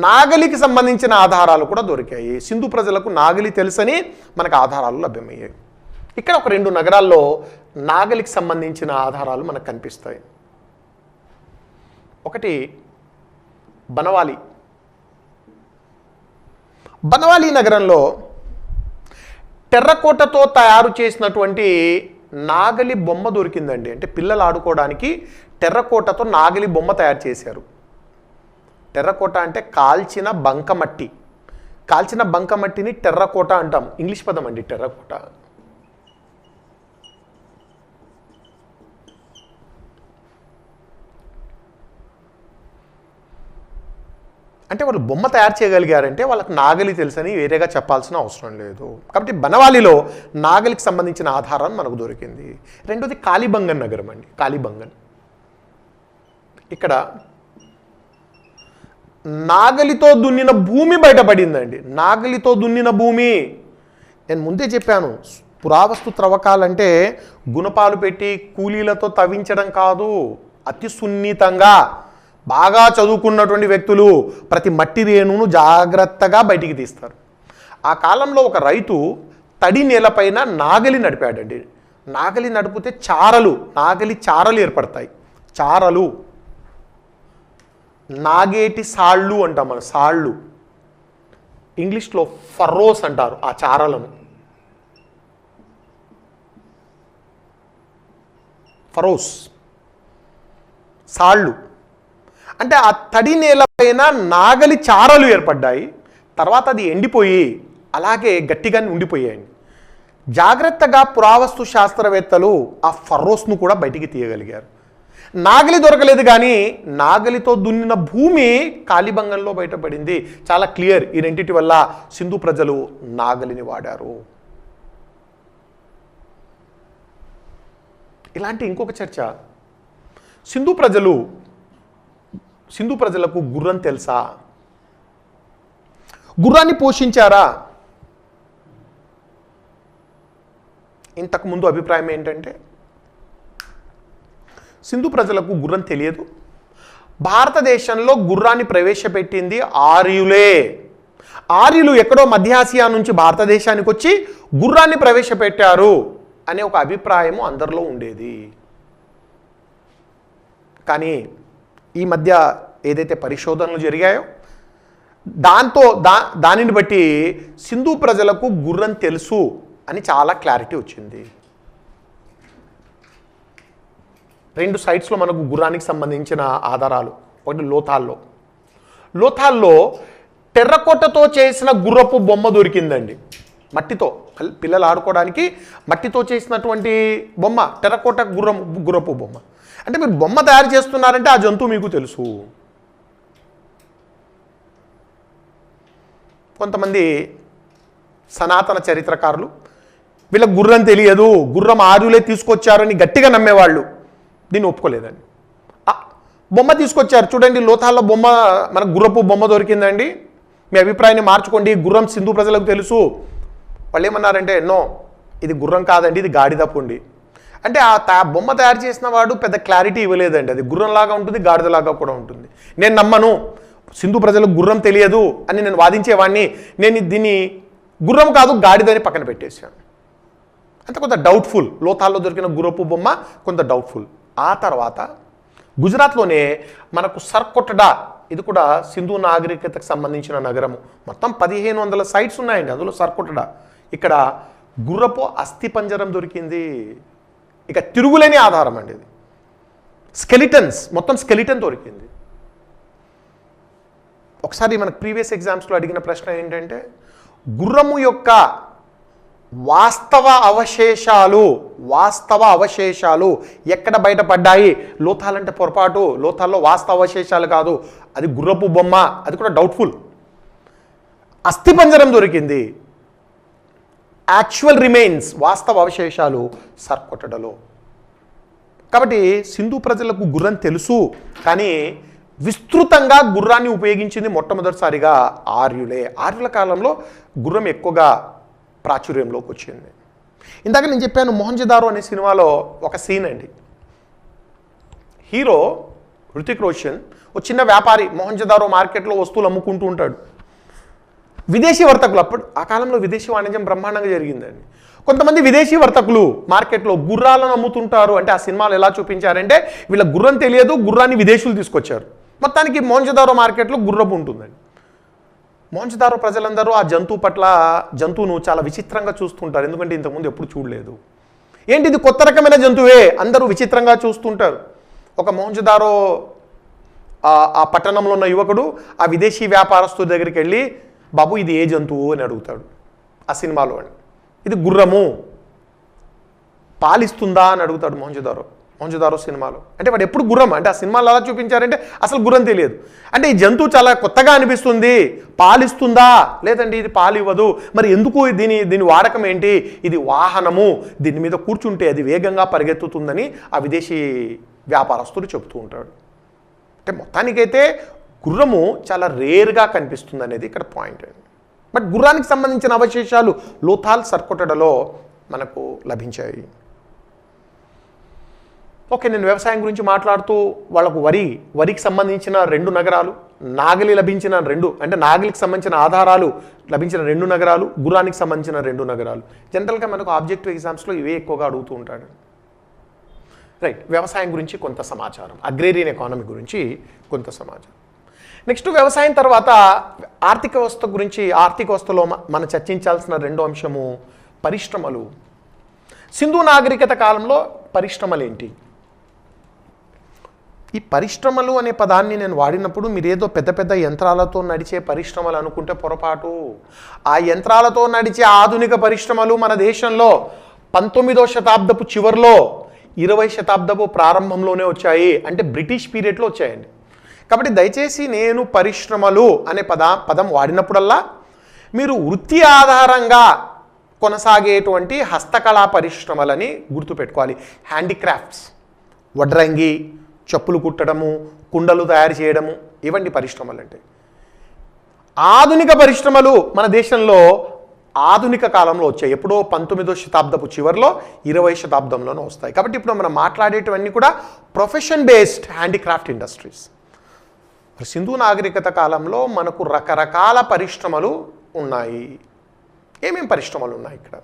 నాగలికి సంబంధించిన ఆధారాలు కూడా దొరికాయి. సింధు ప్రజలకు నాగలి తెలుసని మనకు ఆధారాలు లభ్యమయ్యాయి. ఇక్కడ ఒక 2 నగరాల్లో నాగలికి సంబంధించిన ఆధారాలు మనకు కనిపిస్తాయి. ఒకటి బనవాలి. బనవాలి నగరంలో టెర్రకోటతో తయారు చేసినటువంటి నాగలి బొమ్మ దొరికిందండి. అంటే పిల్లలు ఆడుకోవడానికి టెర్రకోటతో నాగలి బొమ్మ తయారు చేశారు. టెర్రకోట అంటే కాల్చిన బంకమట్టి. కాల్చిన బంకమట్టిని టెర్రకోట అంటాం, ఇంగ్లీష్ పదం అండి టెర్రకోట. అంటే వాళ్ళు బొమ్మ తయారు చేయగలిగారంటే వాళ్ళకి నాగలి తెలుసని వేరేగా చెప్పాల్సిన అవసరం లేదు. కాబట్టి బనవాలిలో నాగలికి సంబంధించిన ఆధారం మనకు దొరికింది. రెండోది కాళీబంగన్ నగరం అండి. కాళీబంగన్, ఇక్కడ నాగలితో దున్నిన భూమి బయటపడిందండి. నాగలితో దున్నిన భూమి. నేను ముందే చెప్పాను, పురావస్తు త్రవ్వకాలంటే గుణపాలు పెట్టి కూలీలతో తవ్వించడం కాదు, అతి సున్నితంగా బాగా చదువుకున్నటువంటి వ్యక్తులు ప్రతి మట్టి రేణును జాగ్రత్తగా బయటికి తీస్తారు. ఆ కాలంలో ఒక రైతు తడి నేలపైన నాగలి నడిపాడండి. నాగలి నడిపితే చారలు, నాగలి చారలు ఏర్పడతాయి. చారలు, నాగేటి సాళ్ళు అంటాం మనం, సాళ్ళు. ఇంగ్లీష్లో ఫర్రోస్ అంటారు ఆ చారలను. ఫరోస్, సాళ్ళు. అంటే ఆ తడి నేలపైన నాగలి చారలు ఏర్పడ్డాయి. తర్వాత అది ఎండిపోయి అలాగే గట్టిగానే ఉండిపోయాయి. జాగ్రత్తగా పురావస్తు శాస్త్రవేత్తలు ఆ ఫరోస్ను కూడా బయటికి తీయగలిగారు. నాగలి దొరకలేదు, కానీ నాగలితో దున్నిన భూమి కాలిబంగంలో బయటపడింది. చాలా క్లియర్. ఈ రెండింటి వల్ల సింధు ప్రజలు నాగలిని వాడారు. ఇలాంటి ఇంకొక చర్చ. సింధు ప్రజలకు గుర్రం తెలుసా? గుర్రాన్ని పోషించారా? ఇంతకుముందు అభిప్రాయం ఏంటంటే సింధు ప్రజలకు గుర్రం తెలియదు. భారతదేశంలో గుర్రాన్ని ప్రవేశపెట్టింది ఆర్యులే. ఆర్యులు ఎక్కడో మధ్య ఆసియా నుంచి భారతదేశానికి వచ్చి గుర్రాన్ని ప్రవేశపెట్టారు అనే ఒక అభిప్రాయము అందరిలో ఉండేది. కానీ ఈ మధ్య ఏదైతే పరిశోధనలు జరిగాయో దానిని బట్టి సింధు ప్రజలకు గుర్రం తెలుసు అని చాలా క్లారిటీ వచ్చింది. 2 సైట్స్లో మనకు గుర్రానికి సంబంధించిన ఆధారాలు. ఒకటి లోథాల్లో టెర్రకోటతో చేసిన గుర్రపు బొమ్మ దొరికిందండి. మట్టితో పిల్లలు ఆడుకోవడానికి మట్టితో చేసినటువంటి బొమ్మ, టెర్రకోట గుర్రపు బొమ్మ. అంటే మీరు బొమ్మ తయారు చేస్తున్నారంటే ఆ జంతువు మీకు తెలుసు. కొంతమంది సనాతన చరిత్రకారులు వీళ్ళకి గుర్రం తెలియదు, గుర్రం ఆర్యులే తీసుకొచ్చారని గట్టిగా నమ్మేవాళ్ళు దీన్ని ఒప్పుకోలేదండి. బొమ్మ తీసుకొచ్చారు చూడండి, లోథాల్లో బొమ్మ, మనకు గుర్రపు బొమ్మ దొరికిందండి, మీ అభిప్రాయాన్ని మార్చుకోండి, గుర్రం సింధు ప్రజలకు తెలుసు. వాళ్ళు ఏమన్నారంటే నో, ఇది గుర్రం కాదండి, ఇది గాడిదపుండి. అంటే ఆ బొమ్మ తయారు చేసిన వాడు పెద్ద క్లారిటీ ఇవ్వలేదండి. అది గుర్రంలాగా ఉంటుంది, గాడిదలాగా కూడా ఉంటుంది. నేను నమ్మను, సింధు ప్రజలకు గుర్రం తెలియదు అని నేను వాదించేవాడిని. నేను దీన్ని గుర్రం కాదు గాడిదని పక్కన పెట్టేశాను. అంటే కొంత డౌట్ఫుల్. లోథాల్లో దొరికిన గుర్రపు బొమ్మ కొంత డౌట్ఫుల్. ఆ తర్వాత గుజరాత్లోనే మనకు సర్కొటడా, ఇది కూడా సింధు నాగరికతకు సంబంధించిన నగరము. మొత్తం 1500 సైట్స్ ఉన్నాయండి, అందులో సర్కొటడా. ఇక్కడ గుర్రపు అస్థిపంజరం దొరికింది. ఇక తిరుగులేని ఆధారం అండి ఇది. స్కెలిటన్స్, మొత్తం స్కెలిటన్ దొరికింది. ఒకసారి మనకు ప్రీవియస్ ఎగ్జామ్స్లో అడిగిన ప్రశ్న ఏంటంటే గుర్రము యొక్క వాస్తవ అవశేషాలు ఎక్కడ బయటపడ్డాయి? లోథాలంటే పొరపాటు, లోథాల్లో వాస్తవ అవశేషాలు కాదు, అది గుర్రపు బొమ్మ, అది కూడా డౌట్ఫుల్. అస్థిపంజరం దొరికింది. యాక్చువల్ రిమైన్స్, వాస్తవ అవశేషాలు సర్కొటడలో. కాబట్టి సింధు ప్రజలకు గుర్రం తెలుసు, కానీ విస్తృతంగా గుర్రాన్ని ఉపయోగించింది మొట్టమొదటిసారిగా ఆర్యులే. ఆర్యుల కాలంలో గుర్రం ఎక్కువగా ప్రాచుర్యంలోకి వచ్చింది. ఇందాక నేను చెప్పాను మొహంజదారో అనే సినిమాలో ఒక సీన్ అండి. హీరో హృతిక్ రోషన్ ఒక చిన్న వ్యాపారి మొహంజదారో మార్కెట్లో వస్తువులు అమ్ముకుంటూ ఉంటాడు. విదేశీ వర్తకులు, అప్పుడు ఆ కాలంలో విదేశీ వాణిజ్యం బ్రహ్మాండంగా జరిగిందండి. కొంతమంది విదేశీ వర్తకులు మార్కెట్లో గుర్రాలను అమ్ముతుంటారు. అంటే ఆ సినిమాలు ఎలా చూపించారంటే వీళ్ళ గుర్రం తెలియదు, గుర్రాన్ని విదేశీయులు తీసుకొచ్చారు. మొత్తానికి మొహంజదారో మార్కెట్లో గుర్రపు ఉంటుందండి. మొహంజదారో ప్రజలందరూ ఆ జంతువును చాలా విచిత్రంగా చూస్తుంటారు, ఎందుకంటే ఇంతకుముందు ఎప్పుడు చూడలేదు. ఏంటి ఇది కొత్త రకమైన జంతువే, అందరూ విచిత్రంగా చూస్తుంటారు. ఒక మొహంజదారో ఆ పట్టణంలో ఉన్న యువకుడు ఆ విదేశీ వ్యాపారస్తుల దగ్గరికి వెళ్ళి, బాబు ఇది ఏ జంతువు అని అడుగుతాడు. ఆ సినిమాలో అని ఇది గుర్రము, పాలిస్తుందా అని అడుగుతాడు మొహంజదారో సినిమాలో. అంటే వాడు ఎప్పుడు గుర్రం, అంటే ఆ సినిమాలో అలా చూపించారంటే అసలు గుర్రం తెలియదు. అంటే ఈ జంతువు చాలా కొత్తగా అనిపిస్తుంది, పాలిస్తుందా? లేదండి ఇది పాలు ఇవ్వదు. మరి ఎందుకు దీని వాడకం ఏంటి? ఇది వాహనము, దీని మీద కూర్చుంటే అది వేగంగా పరిగెత్తుతుందని ఆ విదేశీ వ్యాపారస్తుడు చెప్తూ ఉంటాడు. అంటే మొత్తానికైతే గుర్రము చాలా రేర్గా కనిపిస్తుంది అనేది ఇక్కడ పాయింట్ అండి. బట్ గుర్రానికి సంబంధించిన అవశేషాలు లోథాల్, సర్కొటడలో మనకు లభించాయి. ఓకే, నేను వ్యవసాయం గురించి మాట్లాడుతూ వాళ్ళకు వరికి సంబంధించిన 2 నగరాలు, నాగలి లభించిన 2, అంటే నాగలికి సంబంధించిన ఆధారాలు లభించిన 2 నగరాలు, గుర్రానికి సంబంధించిన 2 నగరాలు. జనరల్గా మనకు ఆబ్జెక్టివ్ ఎగ్జామ్స్లో ఇవే ఎక్కువగా అడుగుతూ ఉంటాడు. రైట్, వ్యవసాయం గురించి కొంత సమాచారం, అగ్రేరియన్ ఎకానమీ గురించి కొంత సమాచారం. నెక్స్ట్ వ్యవసాయం తర్వాత ఆర్థిక వ్యవస్థలో మనం చర్చించాల్సిన 2వ అంశము పరిశ్రమలు. సింధు నాగరికత కాలంలో పరిశ్రమలు ఏంటి? ఈ పరిశ్రమలు అనే పదాన్ని నేను వాడినప్పుడు మీరేదో పెద్ద పెద్ద యంత్రాలతో నడిచే పరిశ్రమలు అనుకుంటే పొరపాటు. ఆ యంత్రాలతో నడిచే ఆధునిక పరిశ్రమలు మన దేశంలో 19వ శతాబ్దపు చివరిలో 20వ శతాబ్దపు ప్రారంభంలోనే వచ్చాయి. అంటే బ్రిటిష్ పీరియడ్లో వచ్చాయండి. కాబట్టి దయచేసి నేను పరిశ్రమలు అనే పదం వాడినప్పుడల్లా మీరు వృత్తి ఆధారంగా కొనసాగేటువంటి హస్తకళా పరిశ్రమలని గుర్తుపెట్టుకోవాలి. హ్యాండీక్రాఫ్ట్స్, వడ్రంగి, చెప్పులు కుట్టడము, కుండలు తయారు చేయడము, ఇవంటి పరిశ్రమలు అంటే. ఆధునిక పరిశ్రమలు మన దేశంలో ఆధునిక కాలంలో వచ్చాయి. ఎప్పుడో 19వ శతాబ్దపు చివరిలో 20వ శతాబ్దంలోనూ వస్తాయి. కాబట్టి ఇప్పుడు మనం మాట్లాడేటివన్నీ కూడా profession based handicraft industries. Sindhu నాగరికత కాలంలో మనకు రకరకాల పరిశ్రమలు ఉన్నాయి. ఏమేం పరిశ్రమలు ఉన్నాయి ఇక్కడ?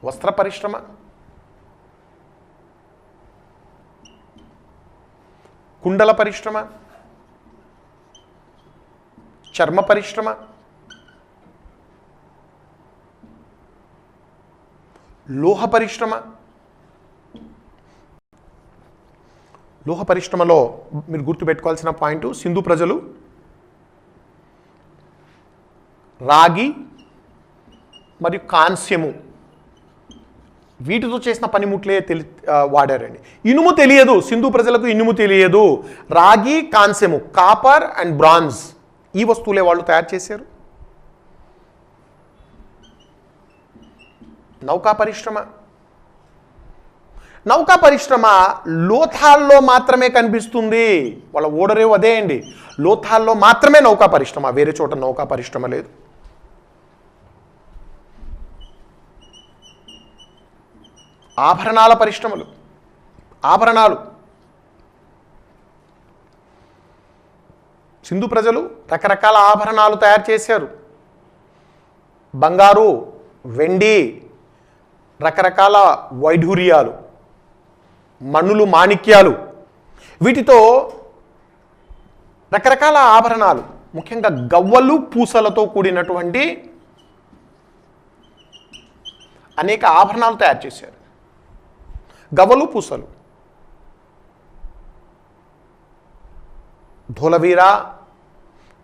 వస్త్ర పరిశ్రమ, కుండల పరిశ్రమ, చర్మ పరిశ్రమ, లోహ పరిశ్రమ. లోహ పరిశ్రమలో మీరు గుర్తుపెట్టుకోవాల్సిన పాయింట్, సింధు ప్రజలు రాగి మరియు కాంస్యము వీటితో చేసిన పనిముట్లే వాడారండి. ఇనుము తెలియదు, సింధు ప్రజలకు ఇనుము తెలియదు. రాగి, కాంస్యము, కాపర్ అండ్ బ్రాంజ్, ఈ వస్తువులే వాళ్ళు తయారు చేశారు. నౌకా పరిశ్రమ. నౌకా పరిశ్రమ లోథాల్లో మాత్రమే కనిపిస్తుంది. వాళ్ళ ఓడరేవు అదే అండి, లోథాల్లో మాత్రమే నౌకా పరిశ్రమ, వేరే చోట నౌకా పరిశ్రమ లేదు. ఆభరణాల పరిశ్రమలు, ఆభరణాలు. సింధు ప్రజలు రకరకాల ఆభరణాలు తయారు చేశారు. బంగారు, వెండి, రకరకాల వైఢూర్యాలు, మణులు, మాణిక్యాలు, వీటితో రకరకాల ఆభరణాలు, ముఖ్యంగా గవ్వలు, పూసలతో కూడినటువంటి అనేక ఆభరణాలు తయారు చేశారు. గవ్వలు, పూసలు. ధోలవీరా,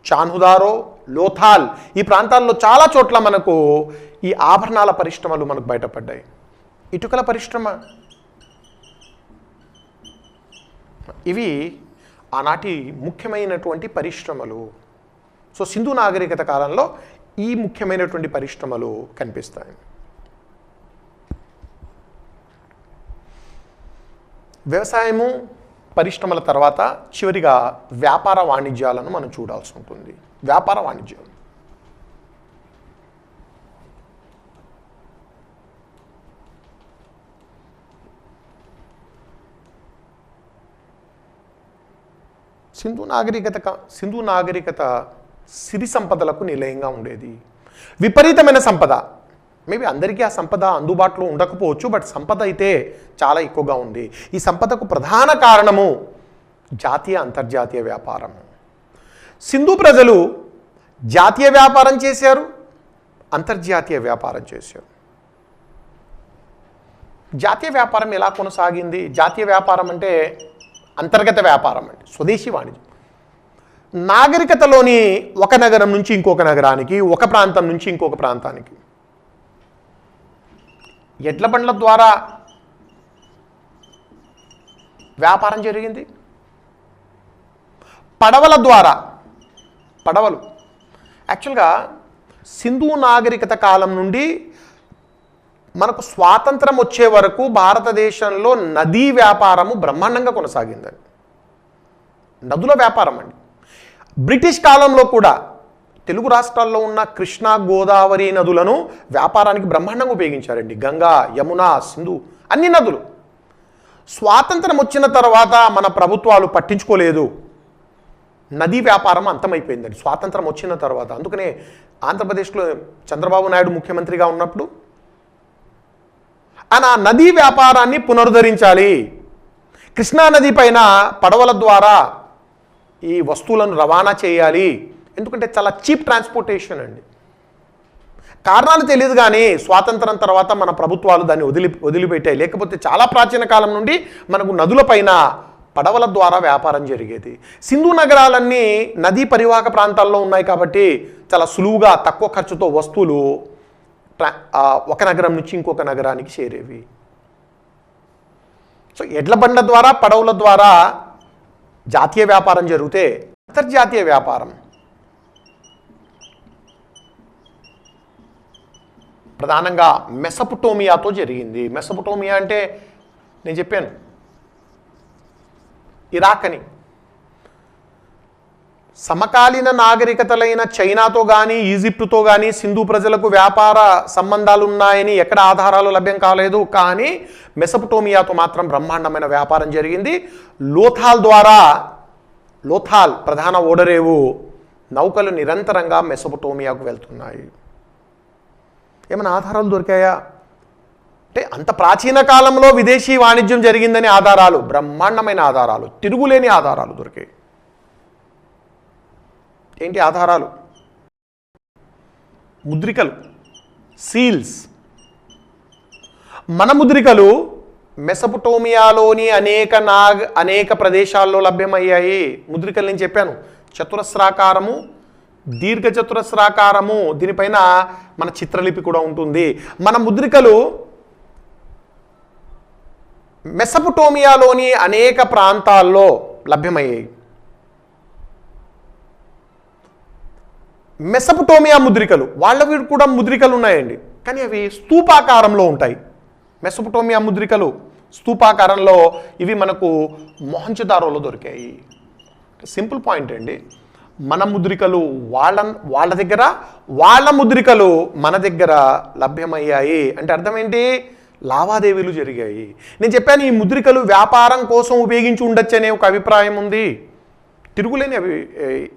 చాన్హుదారో, లోథాల్, ఈ ప్రాంతాల్లో చాలా చోట్ల మనకు ఈ ఆభరణాల పరిశ్రమలు మనకు బయటపడ్డాయి. ఇటుకల పరిశ్రమ. ఇవి ఆనాటి ముఖ్యమైనటువంటి పరిశ్రమలు. సో సింధు నాగరికత కాలంలో ఈ ముఖ్యమైనటువంటి పరిశ్రమలు కనిపిస్తాయి. వ్యవసాయము, పరిశ్రమల తర్వాత చివరిగా వ్యాపార వాణిజ్యాలను మనం చూడాల్సి ఉంటుంది. వ్యాపార వాణిజ్యాలు. సింధు నాగరికత సిరి సంపదలకు నిలయంగా ఉండేది. విపరీతమైన సంపద. మేబీ అందరికీ ఆ సంపద అందుబాటులో ఉండకపోవచ్చు, బట్ సంపద అయితే చాలా ఎక్కువగా ఉంది. ఈ సంపదకు ప్రధాన కారణము జాతీయ, అంతర్జాతీయ వ్యాపారం. సింధు ప్రజలు జాతీయ వ్యాపారం చేశారు, అంతర్జాతీయ వ్యాపారం చేశారు. జాతీయ వ్యాపారం ఎలా కొనసాగింది? జాతీయ వ్యాపారం అంటే అంతర్గత వ్యాపారం అండి, స్వదేశీ వాణిజ్యం. నాగరికతలోని ఒక నగరం నుంచి ఇంకొక నగరానికి, ఒక ప్రాంతం నుంచి ఇంకొక ప్రాంతానికి ఎడ్ల బండ్ల ద్వారా వ్యాపారం జరిగింది. పడవల ద్వారా, పడవలు. యాక్చువల్గా సింధు నాగరికత కాలం నుండి మనకు స్వాతంత్రం వచ్చే వరకు భారతదేశంలో నదీ వ్యాపారము బ్రహ్మాండంగా కొనసాగిందండి. నదుల వ్యాపారం అండి. బ్రిటిష్ కాలంలో కూడా తెలుగు రాష్ట్రాల్లో ఉన్న కృష్ణా, గోదావరి నదులను వ్యాపారానికి బ్రహ్మాండంగా ఉపయోగించారండి. గంగా, యమున, సింధు, అన్ని నదులు. స్వాతంత్రం వచ్చిన తర్వాత మన ప్రభుత్వాలు పట్టించుకోలేదు. నదీ వ్యాపారం అంతమైపోయిందండి స్వాతంత్రం వచ్చిన తర్వాత. అందుకనే ఆంధ్రప్రదేశ్లో చంద్రబాబు నాయుడు ముఖ్యమంత్రిగా ఉన్నప్పుడు ఆయన నదీ వ్యాపారాన్ని పునరుద్ధరించాలి. కృష్ణానది పైన పడవల ద్వారా ఈ వస్తువులను రవాణా చేయాలి. ఎందుకంటే చాలా చీప్ ట్రాన్స్పోర్టేషన్ అండి. కారణాలు తెలియదు కానీ స్వాతంత్రం తర్వాత మన ప్రభుత్వాలు దాన్ని వదిలిపెట్టాయి. లేకపోతే చాలా ప్రాచీన కాలం నుండి మనకు నదులపైన పడవల ద్వారా వ్యాపారం జరిగేది. సింధు నగరాలన్నీ నదీ పరివాహక ప్రాంతాల్లో ఉన్నాయి కాబట్టి చాలా సులువుగా తక్కువ ఖర్చుతో వస్తువులు ఒక నగరం నుంచి ఇంకొక నగరానికి చేరేవి. సో ఎడ్ల బండ్ల ద్వారా పడవల ద్వారా జాతీయ వ్యాపారం జరిగితే అంతర్జాతీయ వ్యాపారం ప్రధానంగా మెసొపొటేమియాతో జరిగింది. మెసొపొటేమియా అంటే నేను చెప్పాను ఇరాక్ అని. సమకాలీన నాగరికతలైన చైనాతో కానీ ఈజిప్టుతో కానీ సింధు ప్రజలకు వ్యాపార సంబంధాలు ఉన్నాయని ఎక్కడ ఆధారాలు లభ్యం కాలేదు. కానీ మెసొపొటేమియాతో మాత్రం బ్రహ్మాండమైన వ్యాపారం జరిగింది. లోథాల్ ప్రధాన ఓడరేవు నౌకలు నిరంతరంగా మెసొపొటేమియాకు వెళ్తున్నాయి. ఏమైనా ఆధారాలు దొరికాయా అంటే అంత ప్రాచీన కాలంలో విదేశీ వాణిజ్యం జరిగిందని ఆధారాలు, బ్రహ్మాండమైన ఆధారాలు, తిరుగులేని ఆధారాలు దొరికాయి. ఏంటి ఆధారాలు? ముద్రికలు, సీల్స్. మన ముద్రికలు మెసొపొటేమియాలోని అనేక ప్రదేశాల్లో లభ్యమయ్యాయి. ముద్రికలు నేను చెప్పాను, చతురస్రాకారము, దీర్ఘ చతురస్రాకారము, దీనిపైన మన చిత్రలిపి కూడా ఉంటుంది. మన ముద్రికలు మెసొపొటేమియాలోని అనేక ప్రాంతాల్లో లభ్యమయ్యాయి. మెసొపొటేమియా ముద్రికలు వాళ్ళవి కూడా ముద్రికలు ఉన్నాయండి, కానీ అవి స్తూపాకారంలో ఉంటాయి. మెసొపొటేమియా ముద్రికలు స్తూపాకారంలో ఇవి మనకు మొహంజదారోలో దొరికాయి. సింపుల్ పాయింట్ అండి. మన ముద్రికలు వాళ్ళ దగ్గర, వాళ్ళ ముద్రికలు మన దగ్గర లభ్యమయ్యాయి అంటే అర్థం ఏంటి? లావాదేవీలు జరిగాయి. నేను చెప్పాను ఈ ముద్రికలు వ్యాపారం కోసం ఉపయోగించి ఉండొచ్చు అనే ఒక అభిప్రాయం ఉంది. తిరుగులేని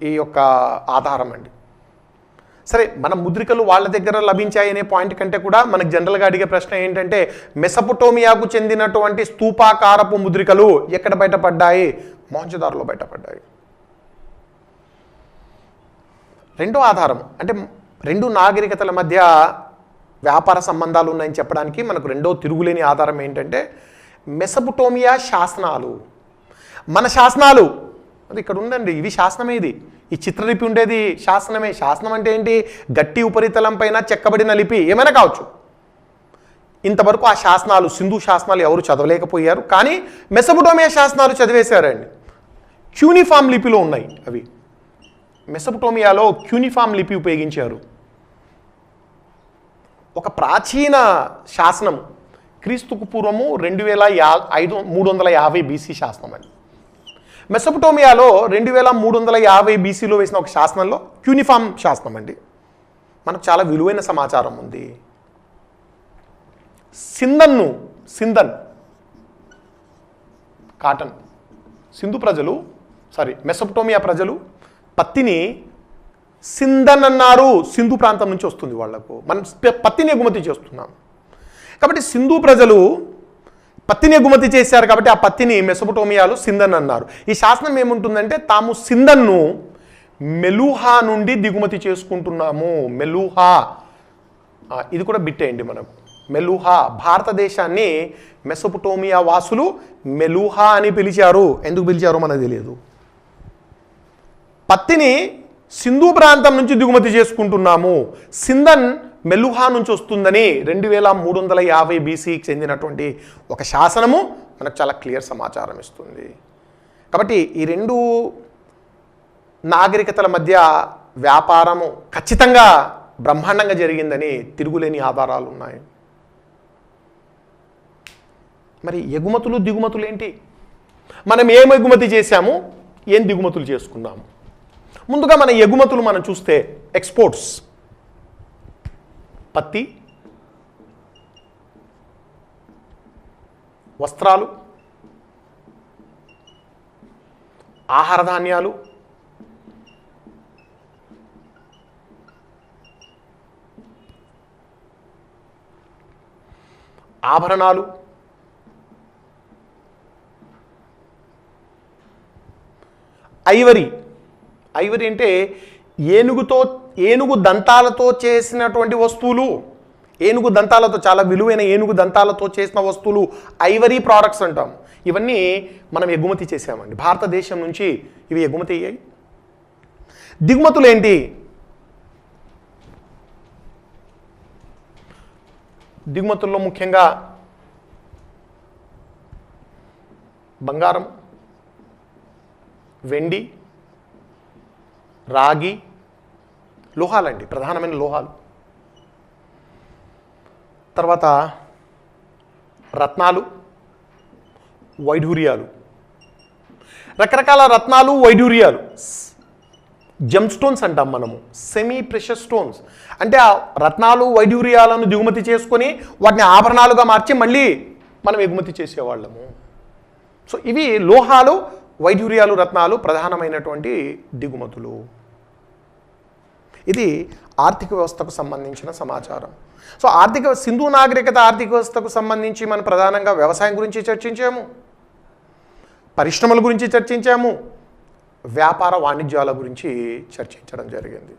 ఈ యొక్క ఆధారం అండి. సరే, మన ముద్రికలు వాళ్ళ దగ్గర లభించాయి అనే పాయింట్ కంటే కూడా మనకు జనరల్గా అడిగే ప్రశ్న ఏంటంటే మెసొపొటేమియాకు చెందినటువంటి స్తూపాకారపు ముద్రికలు ఎక్కడ బయటపడ్డాయి? మొహంజదారోలో బయటపడ్డాయి. రెండో ఆధారం అంటే రెండు నాగరికతల మధ్య వ్యాపార సంబంధాలు ఉన్నాయని చెప్పడానికి మనకు రెండో తిరుగులేని ఆధారం ఏంటంటే మెసొపొటేమియా శాసనాలు. మన శాసనాలు అది ఇక్కడ ఉందండి, ఇవి శాసనమే. ఈ చిత్రలిపి ఉండేది శాసనమే. శాసనం అంటే ఏంటి? గట్టి ఉపరితలం పైన చెక్కబడిన లిపి ఏమైనా కావచ్చు. ఇంతవరకు ఆ శాసనాలు, సింధు శాసనాలు ఎవరు చదవలేకపోయారు, కానీ మెసొపొటేమియా శాసనాలు చదివేశారండి. క్యూనిఫామ్ లిపిలో ఉన్నాయి అవి. మెసొపొటేమియాలో క్యూనిఫామ్ లిపి ఉపయోగించారు. ఒక ప్రాచీన శాసనం క్రీస్తుకు పూర్వము 2350 BC శాసనం అండి. మెసొపొటేమియాలో 2350 BCలో వేసిన ఒక శాసనంలో క్యూనిఫామ్ శాసనం అండి. మనకు చాలా విలువైన సమాచారం ఉంది. సింధన్ కాటన్, మెసొపొటేమియా ప్రజలు పత్తిని సింధన్ అన్నారు. సింధు ప్రాంతం నుంచి వస్తుంది వాళ్లకు. మనం పత్తిని ఎగుమతి చేస్తున్నాం కాబట్టి సింధు ప్రజలు పత్తిని ఎగుమతి చేశారు కాబట్టి ఆ పత్తిని మెసొపొటేమియాలో సింధన్ అన్నారు. ఈ శాసనం ఏముంటుందంటే తాము సింధన్ను మెలూహా నుండి దిగుమతి చేసుకుంటున్నాము. మెలూహా ఇది కూడా బిట్టేయండి మనకు. మెలూహా, భారతదేశాన్ని మెసొపొటేమియా వాసులు మెలూహా అని పిలిచారు. ఎందుకు పిలిచారో మనకు తెలియదు. పత్తిని సింధు ప్రాంతం నుంచి దిగుమతి చేసుకుంటున్నాము. సింధన్ మెలూహా నుంచి వస్తుందని 2350 BCకి చెందినటువంటి ఒక శాసనము మనకు చాలా క్లియర్ సమాచారం ఇస్తుంది. కాబట్టి ఈ రెండు నాగరికతల మధ్య వ్యాపారము ఖచ్చితంగా బ్రహ్మాండంగా జరిగిందని తిరుగులేని ఆధారాలు ఉన్నాయి. మరి ఎగుమతులు దిగుమతులు ఏంటి? మనం ఏం ఎగుమతి చేశాము, ఏం దిగుమతులు చేసుకున్నాము? ముందుగా మన ఎగుమతులు మనం చూస్తే ఎక్స్పోర్ట్స్, పత్తి, వస్త్రాలు, ఆహార ధాన్యాలు, ఆభరణాలు, ఐవరీ అంటే ఏనుగు దంతాలతో చేసినటువంటి వస్తువులు, ఏనుగు దంతాలతో, చాలా విలువైన ఏనుగు దంతాలతో చేసిన వస్తువులు ఐవరీ ప్రోడక్ట్స్ అంటాం. ఇవన్నీ మనం ఎగుమతి చేసామండి. భారతదేశం నుంచి ఇవి ఎగుమతి అయ్యాయి. దిగుమతులు ఏంటి? దిగుమతుల్లో ముఖ్యంగా బంగారం, వెండి, రాగి, లోహాలండి, ప్రధానమైన లోహాలు. తర్వాత రత్నాలు, వైఢూర్యాలు, రకరకాల రత్నాలు, వైఢూర్యాలు, జెమ్ స్టోన్స్ అంటాం మనము, సెమీ ప్రెషస్ స్టోన్స్. అంటే ఆ రత్నాలు, వైఢూర్యాలను దిగుమతి చేసుకొని వాటిని ఆభరణాలుగా మార్చి మళ్ళీ మనం ఎగుమతి చేసేవాళ్ళము. సో ఇవి లోహాలు, వైఢూర్యాలు, రత్నాలు ప్రధానమైనటువంటి దిగుమతులు. ఇది ఆర్థిక వ్యవస్థకు సంబంధించిన సమాచారం. సో సింధు నాగరికత ఆర్థిక వ్యవస్థకు సంబంధించి మనం ప్రధానంగా వ్యవసాయం గురించి చర్చించాము, పరిశ్రమల గురించి చర్చించాము, వ్యాపార వాణిజ్యాల గురించి చర్చించడం జరిగింది.